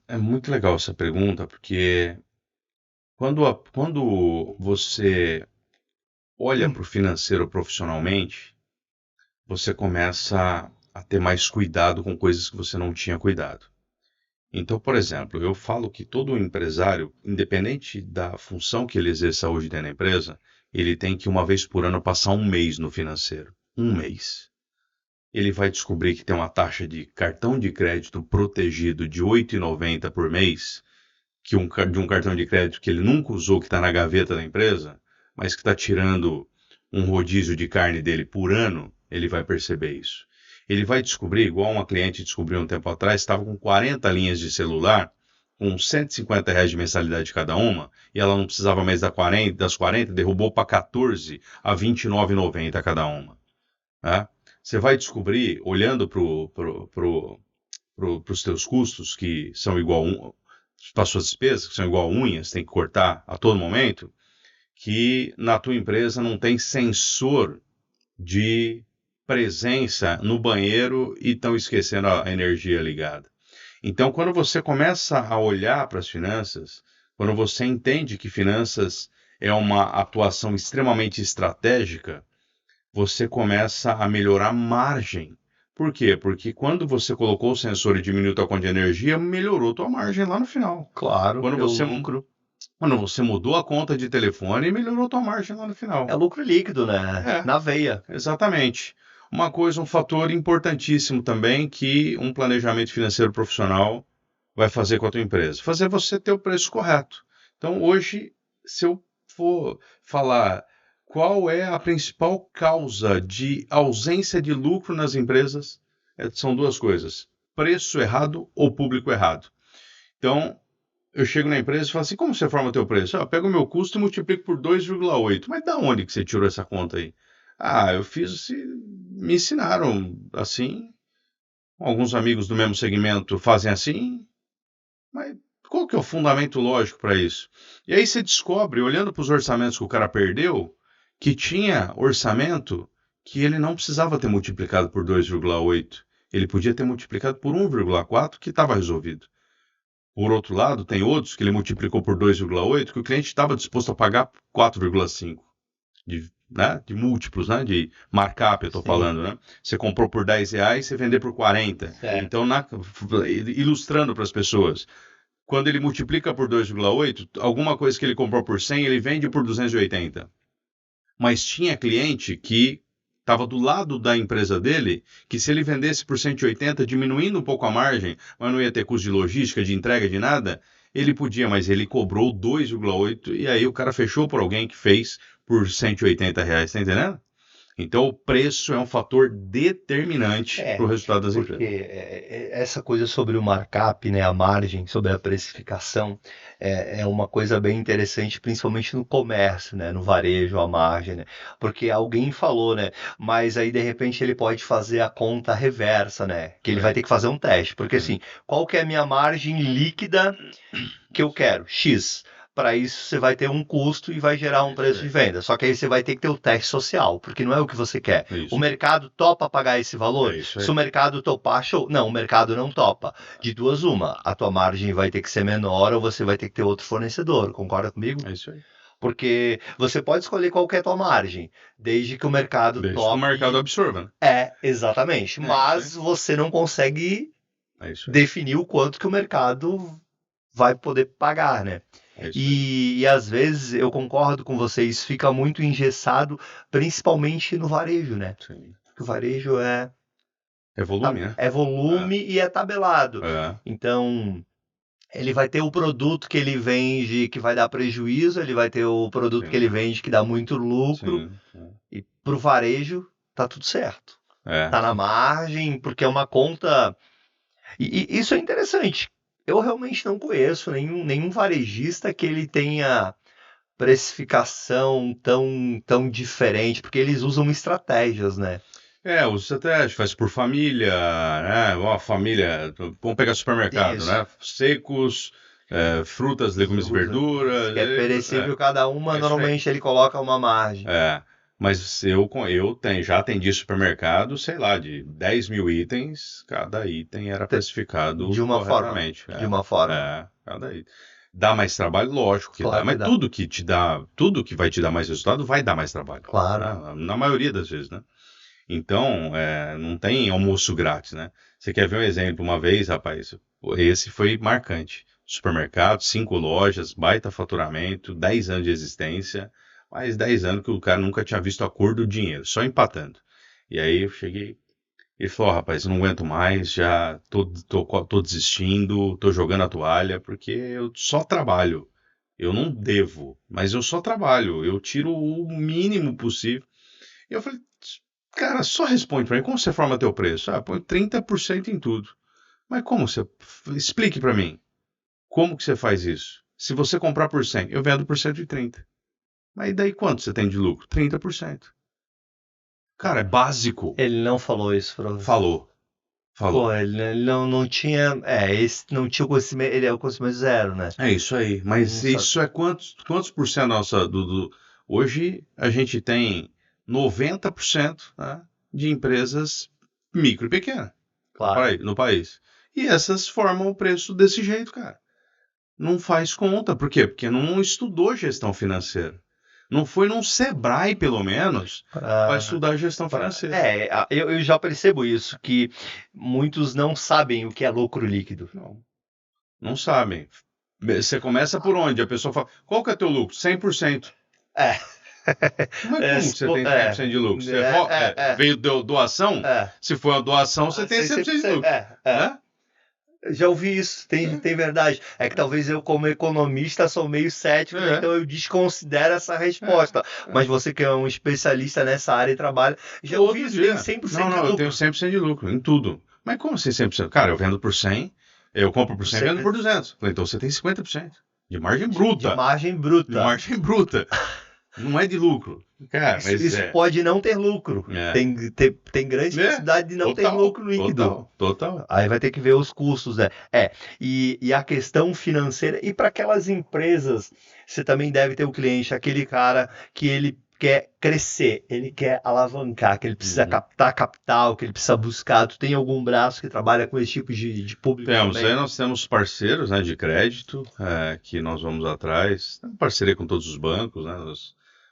é muito legal essa pergunta, porque quando você olha para o financeiro profissionalmente, você começa a ter mais cuidado com coisas que você não tinha cuidado. Então, por exemplo, eu falo que todo empresário, independente da função que ele exerça hoje dentro da empresa, ele tem que, uma vez por ano, passar um mês no financeiro. Um mês. Ele vai descobrir que tem uma taxa de cartão de crédito protegido de R$ 8,90 por mês, de um cartão de crédito que ele nunca usou, que está na gaveta da empresa, mas que está tirando um rodízio de carne dele por ano, ele vai perceber isso. Ele vai descobrir, igual uma cliente descobriu um tempo atrás, estava com 40 linhas de celular, com R$ 150 de mensalidade cada uma, e ela não precisava mais das 40, derrubou para 14 a R$ 29,90 cada uma. Né? Você vai descobrir, olhando para os teus custos, que são igual para as suas despesas, que são igual unhas, tem que cortar a todo momento, que na tua empresa não tem sensor de presença no banheiro e estão esquecendo a energia ligada. Então, quando você começa a olhar para as finanças, quando você entende que finanças é uma atuação extremamente estratégica, você começa a melhorar a margem. Por quê? Porque quando você colocou o sensor e diminuiu a conta de energia, melhorou a tua margem lá no final. Claro, Quando você mudou a conta de telefone, melhorou a tua margem lá no final. É lucro líquido, né? Na veia. Exatamente. Um fator importantíssimo também que um planejamento financeiro profissional vai fazer com a tua empresa. Fazer você ter o preço correto. Então, hoje, se eu for falar qual é a principal causa de ausência de lucro nas empresas, são duas coisas. Preço errado ou público errado. Então, eu chego na empresa e falo assim, como você forma o teu preço? Eu pego o meu custo e multiplico por 2,8. Mas da onde que você tirou essa conta aí? Eu fiz, me ensinaram assim. Alguns amigos do mesmo segmento fazem assim. Mas qual que é o fundamento lógico para isso? E aí você descobre, olhando para os orçamentos que o cara perdeu, que tinha orçamento que ele não precisava ter multiplicado por 2,8. Ele podia ter multiplicado por 1,4 que estava resolvido. Por outro lado, tem outros que ele multiplicou por 2,8 que o cliente estava disposto a pagar 4,5 de múltiplos, né? De markup, eu estou falando, né? Você comprou por R$10, você vender por 40. Então, ilustrando para as pessoas, Quando ele multiplica por 2,8, alguma coisa que ele comprou por 100, ele vende por 280. Mas tinha cliente que estava do lado da empresa dele, que se ele vendesse por 180, diminuindo um pouco a margem, mas não ia ter custo de logística, de entrega, de nada, ele podia, mas ele cobrou 2,8 e aí o cara fechou por alguém que fez por R$ 180, tá entendendo? Então, o preço é um fator determinante para o resultado das empresas. Porque essa coisa sobre o markup, né, a margem, sobre a precificação, é uma coisa bem interessante, principalmente no comércio, né, no varejo, a margem, né? Porque alguém falou, né, mas aí de repente ele pode fazer a conta reversa, né, que ele vai ter que fazer um teste, porque assim, qual que é a minha margem líquida que eu quero? X. Para isso, você vai ter um custo e vai gerar um preço de venda. Só que aí você vai ter que ter o teste social, porque não é o que você quer. Isso. O mercado topa pagar esse valor? É isso aí. Se o mercado topar, show. Não, o mercado não topa. De duas, uma. A tua margem vai ter que ser menor ou você vai ter que ter outro fornecedor. Concorda comigo? É isso aí. Porque você pode escolher qual que é a tua margem, desde que o mercado Desde que tope. o mercado absorva, né? Exatamente. É Mas isso você não consegue É isso aí. definir o quanto que o mercado vai poder pagar, né? É isso aí. E às vezes eu concordo com vocês, fica muito engessado, principalmente no varejo, né? Sim. Porque o varejo É volume, né? é volume e é tabelado. É. Então, ele vai ter o produto que ele vende que vai dar prejuízo, ele vai ter o produto Sim. que ele vende que dá muito lucro, Sim. e pro varejo tá tudo certo. É. Tá na margem, porque é uma conta. E isso é interessante. Eu realmente não conheço nenhum varejista que ele tenha precificação tão diferente, porque eles usam estratégias, né? O estratégia faz por família, né? Uma família, vamos pegar supermercado, Isso. né? Secos, frutas, legumes e verduras. Que é perecível cada uma, É isso normalmente ele coloca uma margem. Mas eu já atendi supermercado, sei lá, de 10 mil itens, cada item era precificado De uma forma. corretamente. De uma forma. Cada item. Dá mais trabalho? Lógico que Claro dá, que mas dá. tudo que vai te dar mais resultado vai dar mais trabalho. Claro. Na maioria das vezes, né? Então, não tem almoço grátis, né? Você quer ver um exemplo? Uma vez, rapaz, esse foi marcante. Supermercado, 5 lojas, baita faturamento, 10 anos de existência, mais 10 anos que o cara nunca tinha visto a cor do dinheiro, só empatando. E aí eu cheguei, ele falou, rapaz, eu não aguento mais, já tô desistindo, tô jogando a toalha, porque eu só trabalho. Eu não devo, mas eu só trabalho, eu tiro o mínimo possível. E eu falei, cara, só responde pra mim, como você forma teu preço? Põe 30% em tudo. Mas como você... Explique pra mim. Como que você faz isso? Se você comprar por 100, eu vendo por 130. Mas e daí quanto você tem de lucro? 30%. Cara, é básico. Ele não falou isso pra você. Falou. Pô, ele não tinha. Esse não tinha o conhecimento. Ele é o conhecimento zero, né? É isso aí. Mas Não isso é quantos por cento nossa Hoje a gente tem 90%, né, de empresas micro e pequenas Claro. no país. E essas formam o preço desse jeito, cara. Não faz conta. Por quê? Porque não estudou gestão financeira. Não foi num Sebrae, pelo menos, para estudar gestão financeira. Eu já percebo isso, que muitos não sabem o que é lucro líquido. Não sabem. Você começa por onde? A pessoa fala, qual que é teu lucro? 100%. É. Mas como você tem 100% de lucro? Você veio doação? Se for uma doação, você tem 100% de lucro. Né? Já ouvi isso, tem verdade. É que talvez eu, como economista, sou meio cético, então eu desconsidero essa resposta. Mas você que é um especialista nessa área e trabalha, já ouvi isso, tem 100% de lucro. Eu tenho 100% de lucro em tudo. Mas como assim 100%? Cara, eu vendo por 100, eu compro por 100 e vendo por 200. Então você tem 50% de margem bruta. De margem bruta. De margem bruta. Não é de lucro. Cara, mas isso pode não ter lucro. Tem grande necessidade de não ter lucro líquido. Total. Aí vai ter que ver os custos, né? E a questão financeira. E para aquelas empresas, você também deve ter o cliente, aquele cara que ele quer crescer, ele quer alavancar, que ele precisa captar capital, que ele precisa buscar. Tu tem algum braço que trabalha com esse tipo de público? Temos, também? aí nós temos parceiros, né, de crédito, que nós vamos atrás. Parceria com todos os bancos, né?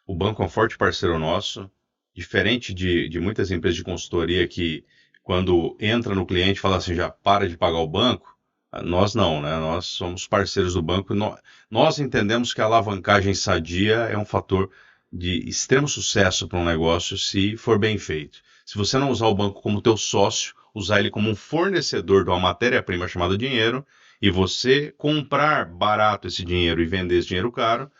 O banco é um forte parceiro nosso, diferente de muitas empresas de consultoria que, quando entra no cliente, fala assim, já para de pagar o banco, Nós não, né? Nós somos parceiros do banco. Nós entendemos que a alavancagem sadia é um fator de extremo sucesso para um negócio se for bem feito. Se você não usar o banco como teu sócio, usar ele como um fornecedor de uma matéria-prima chamada dinheiro, e você comprar barato esse dinheiro e vender esse dinheiro caro,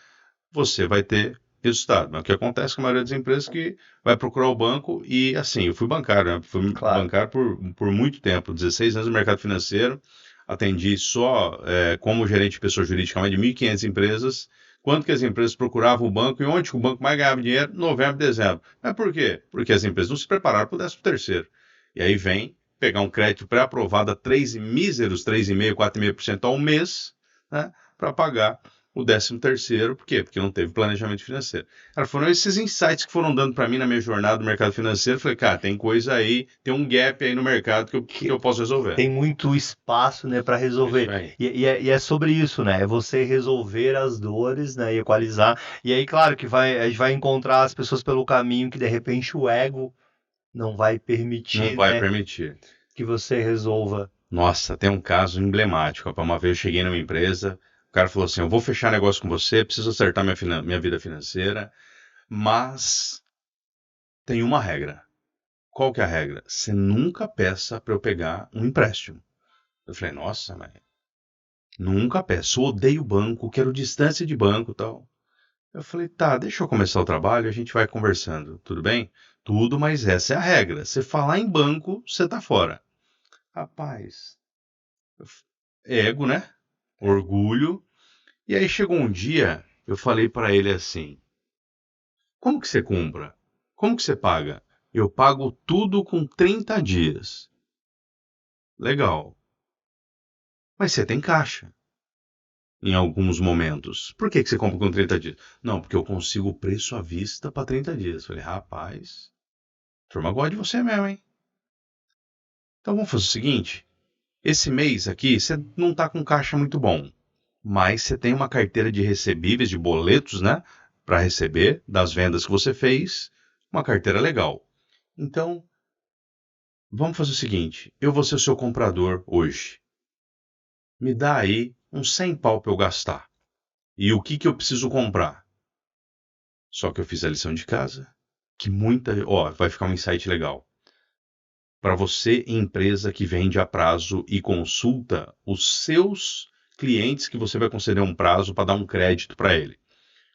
você vai ter resultado. Mas o que acontece com a maioria das empresas é que vai procurar o banco e, assim, eu fui bancário, né? Fui bancário por muito tempo, 16 anos no mercado financeiro, atendi só como gerente de pessoa jurídica mais de 1.500 empresas. Quanto que as empresas procuravam o banco e onde o banco mais ganhava dinheiro? Novembro, dezembro. Mas por quê? Porque as empresas não se prepararam para o 13º. E aí vem pegar um crédito pré-aprovado a míseros 3,5%, 4,5% ao mês, né, para pagar o 13º. Por quê? Porque não teve planejamento financeiro. Cara, foram esses insights que foram dando para mim na minha jornada no mercado financeiro. Falei, cara, tem coisa aí, tem um gap aí no mercado que eu posso resolver. Tem muito espaço, né, para resolver. E é sobre isso, né? É você resolver as dores, né, e equalizar. E aí, claro, que a gente vai encontrar as pessoas pelo caminho que, de repente, o ego não vai permitir, não vai permitir que você resolva. Nossa, tem um caso emblemático. Uma vez eu cheguei numa empresa, o cara falou assim, eu vou fechar negócio com você, preciso acertar minha vida financeira, mas tem uma regra. Qual que é a regra? Você nunca peça para eu pegar um empréstimo. Eu falei, nossa, mas nunca peço, eu odeio banco, quero distância de banco e tal. Eu falei, tá, deixa eu começar o trabalho, a gente vai conversando, tudo bem? Tudo, mas essa é a regra. Você falar em banco, você tá fora. Rapaz, ego, né? Orgulho. E aí chegou um dia, eu falei para ele assim, como que você compra? Como que você paga? Eu pago tudo com 30 dias. Legal. Mas você tem caixa. Em alguns momentos. Por que você compra com 30 dias? Não, porque eu consigo o preço à vista para 30 dias. Falei, rapaz, a turma gosta de você mesmo, hein? Então vamos fazer o seguinte, esse mês aqui você não está com caixa muito bom, mas você tem uma carteira de recebíveis, de boletos, né? Para receber das vendas que você fez, uma carteira legal. Então, vamos fazer o seguinte, eu vou ser o seu comprador hoje. Me dá aí uns 100 pau para eu gastar. E o que eu preciso comprar? Só que eu fiz a lição de casa, que vai ficar um insight legal. Para você, empresa que vende a prazo e consulta os seus clientes que você vai conceder um prazo para dar um crédito para ele.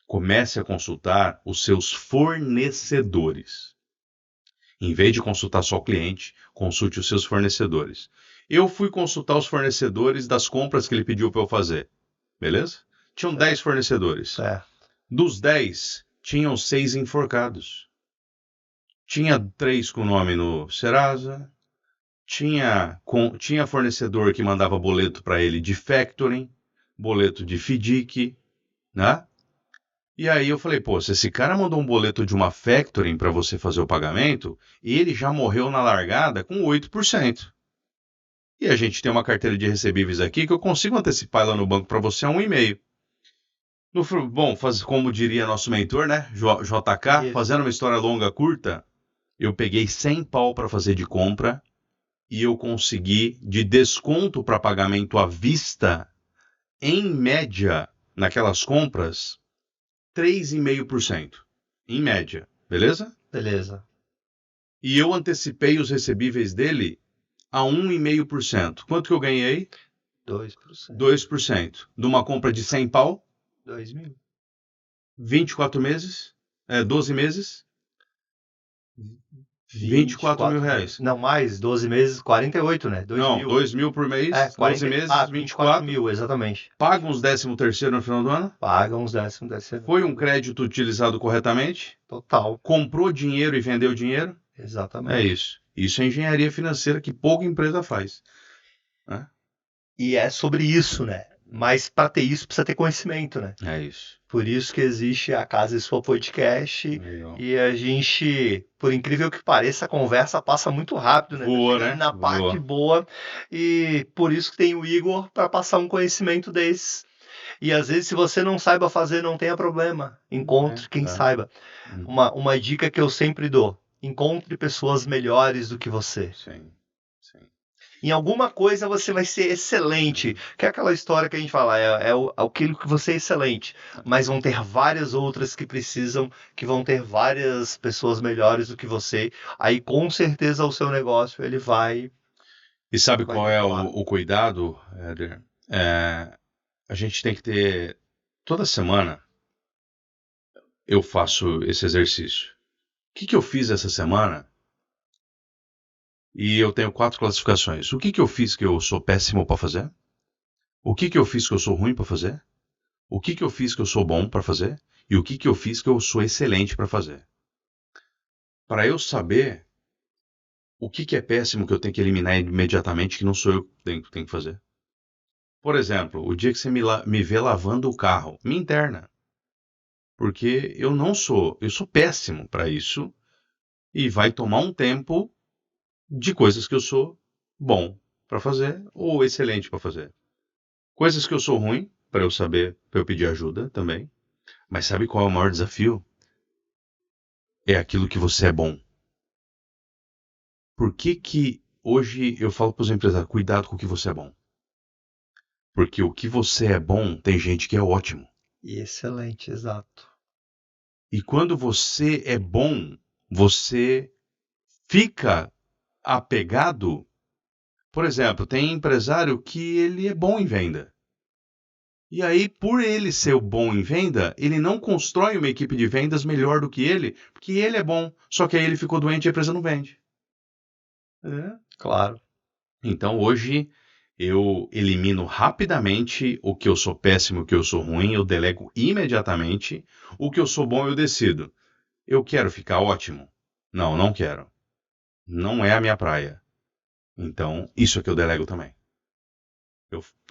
Comece a consultar os seus fornecedores. Em vez de consultar só o cliente, consulte os seus fornecedores. Eu fui consultar os fornecedores das compras que ele pediu para eu fazer. Beleza? Tinham 10 fornecedores. Dos 10, tinham 6 enforcados. Tinha 3 com nome no Serasa. Tinha fornecedor que mandava boleto para ele de factoring, boleto de FDIC, né? E aí eu falei, pô, se esse cara mandou um boleto de uma factoring para você fazer o pagamento, ele já morreu na largada com 8%. E a gente tem uma carteira de recebíveis aqui que eu consigo antecipar lá no banco para você a 1,5%. Bom, como diria nosso mentor, né? JK, fazendo uma história longa, curta, eu peguei 100 pau para fazer de compra e eu consegui, de desconto para pagamento à vista, em média, naquelas compras, 3,5%. Em média. Beleza? Beleza. E eu antecipei os recebíveis dele a 1,5%. Quanto que eu ganhei? 2%. 2%. De uma compra de 100 pau? 2.000. 24 meses? 12 meses? 24 mil reais. Não, mais, 12 meses, 48, né? 2 mil por mês, 12 meses, 24 mil, exatamente. Paga uns 13º no final do ano? Paga uns 13º. Foi um crédito utilizado corretamente? Total. Comprou dinheiro e vendeu dinheiro? Exatamente. É isso. Isso é engenharia financeira que pouca empresa faz. E é sobre isso, né? Mas para ter isso precisa ter conhecimento, né? É isso. Por isso que existe a Casa e Sua Podcast. Legal. E a gente, por incrível que pareça, a conversa passa muito rápido, né? Boa, né? Na parte boa. E por isso que tem o Igor para passar um conhecimento desses. E às vezes, se você não saiba fazer, não tenha problema. Encontre quem saiba. Uma dica que eu sempre dou: encontre pessoas melhores do que você. Sim. Em alguma coisa você vai ser excelente. Que é aquela história que a gente fala, aquilo que você é excelente. Mas vão ter várias outras que precisam, que vão ter várias pessoas melhores do que você. Aí com certeza o seu negócio ele vai. E sabe Vai qual é decolar. o cuidado, Éder? A gente tem que ter. Toda semana eu faço esse exercício. O que eu fiz essa semana? E eu tenho 4 classificações. O que eu fiz que eu sou péssimo para fazer? O que eu fiz que eu sou ruim para fazer? O que eu fiz que eu sou bom para fazer? E o que eu fiz que eu sou excelente para fazer? Para eu saber o que é péssimo que eu tenho que eliminar imediatamente, que não sou eu que tenho que fazer. Por exemplo, o dia que você me vê lavando o carro, me interna. Porque eu sou péssimo para isso e vai tomar um tempo de coisas que eu sou bom para fazer ou excelente para fazer. Coisas que eu sou ruim, para eu saber, para eu pedir ajuda também. Mas sabe qual é o maior desafio? É aquilo que você é bom. Por que hoje eu falo para os empresários, cuidado com o que você é bom? Porque o que você é bom, tem gente que é ótimo. E excelente, exato. E quando você é bom, você fica apegado. Por exemplo, tem empresário que ele é bom em venda. E aí, por ele ser o bom em venda, ele não constrói uma equipe de vendas melhor do que ele, porque ele é bom, só que aí ele ficou doente e a empresa não vende. Claro. Então, hoje, eu elimino rapidamente o que eu sou péssimo, o que eu sou ruim, eu delego imediatamente. O que eu sou bom, eu decido. Eu quero ficar ótimo? Não, não quero. Não é a minha praia. Então, isso é que eu delego também.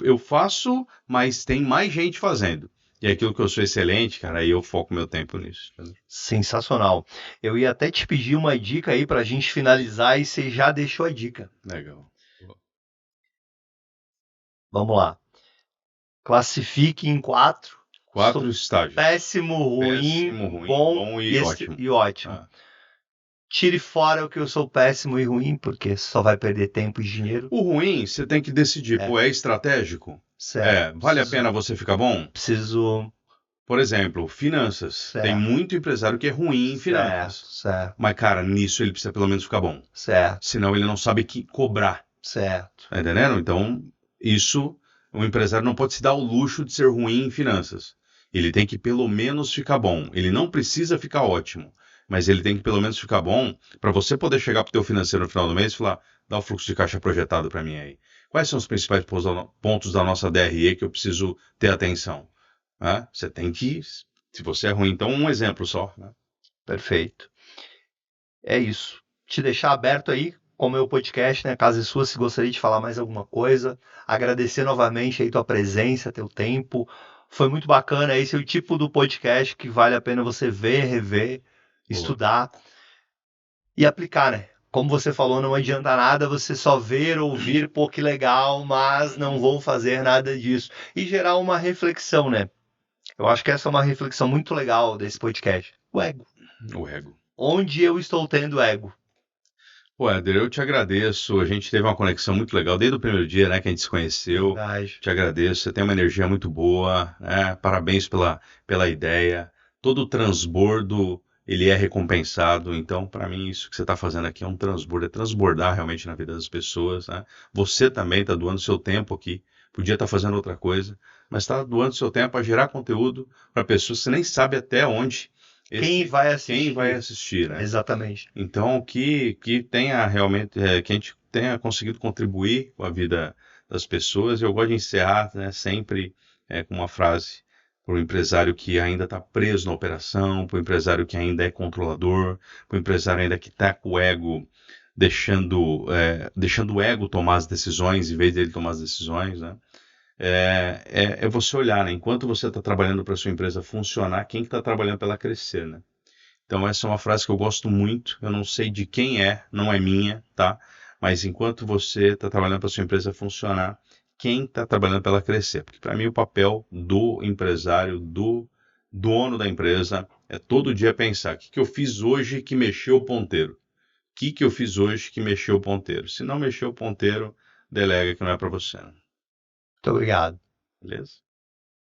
Eu faço, mas tem mais gente fazendo. E aquilo que eu sou excelente, cara, aí eu foco meu tempo nisso. Sensacional. Eu ia até te pedir uma dica aí pra gente finalizar e você já deixou a dica. Legal. Vamos lá. Classifique em 4. 4 estágios. Péssimo, ruim, bom e ótimo. E ótimo. Ah. Tire fora o que eu sou péssimo e ruim, porque só vai perder tempo e dinheiro. O ruim, você tem que decidir. Pô, é estratégico? Certo. Vale a pena você ficar bom? Preciso. Por exemplo, finanças. Certo. Tem muito empresário que é ruim em finanças. Certo. Mas, cara, nisso ele precisa pelo menos ficar bom. Certo. Senão ele não sabe que cobrar. Certo. Tá entendendo? Então, isso, o empresário não pode se dar o luxo de ser ruim em finanças. Ele tem que pelo menos ficar bom. Ele não precisa ficar ótimo, mas ele tem que pelo menos ficar bom para você poder chegar para o teu financeiro no final do mês e falar, dá o fluxo de caixa projetado para mim aí. Quais são os principais pontos da nossa DRE que eu preciso ter atenção? Você tem que, se você é ruim, então um exemplo só. Né? Perfeito. É isso. Te deixar aberto aí com o meu podcast, né? Caso é sua, se gostaria de falar mais alguma coisa. Agradecer novamente aí tua presença, teu tempo. Foi muito bacana. Esse é o tipo do podcast que vale a pena você ver, rever, estudar e aplicar, né? Como você falou, não adianta nada você só ver, ouvir, pô, que legal, mas não vou fazer nada disso. E gerar uma reflexão, né? Eu acho que essa é uma reflexão muito legal desse podcast. O ego. O ego. Onde eu estou tendo ego? Pô, Éder, eu te agradeço. A gente teve uma conexão muito legal desde o primeiro dia, né, que a gente se conheceu. Verdade. Te agradeço. Você tem uma energia muito boa, né? Parabéns pela ideia. Todo o transbordo, ele é recompensado. Então, para mim, isso que você está fazendo aqui é um transbordo, é transbordar realmente na vida das pessoas, né? Você também está doando seu tempo aqui. Podia estar fazendo outra coisa, mas está doando seu tempo para gerar conteúdo para pessoas que você nem sabe até onde. Quem vai assistir, né? Exatamente. Então, que tenha realmente, que a gente tenha conseguido contribuir com a vida das pessoas. Eu gosto de encerrar, né, sempre com uma frase para o empresário que ainda está preso na operação, para o empresário que ainda é controlador, para o empresário ainda que está com o ego, deixando o ego tomar as decisões em vez dele tomar as decisões, né? É você olhar, né? Enquanto você está trabalhando para a sua empresa funcionar, quem está trabalhando para ela crescer, né? Então essa é uma frase que eu gosto muito, eu não sei de quem não é minha, tá? Mas enquanto você está trabalhando para a sua empresa funcionar, quem está trabalhando para ela crescer? Porque para mim o papel do empresário, do dono da empresa, é todo dia pensar, o que eu fiz hoje que mexeu o ponteiro? O que eu fiz hoje que mexeu o ponteiro. Se não mexeu o ponteiro, delega que não é para você. Muito obrigado. Beleza?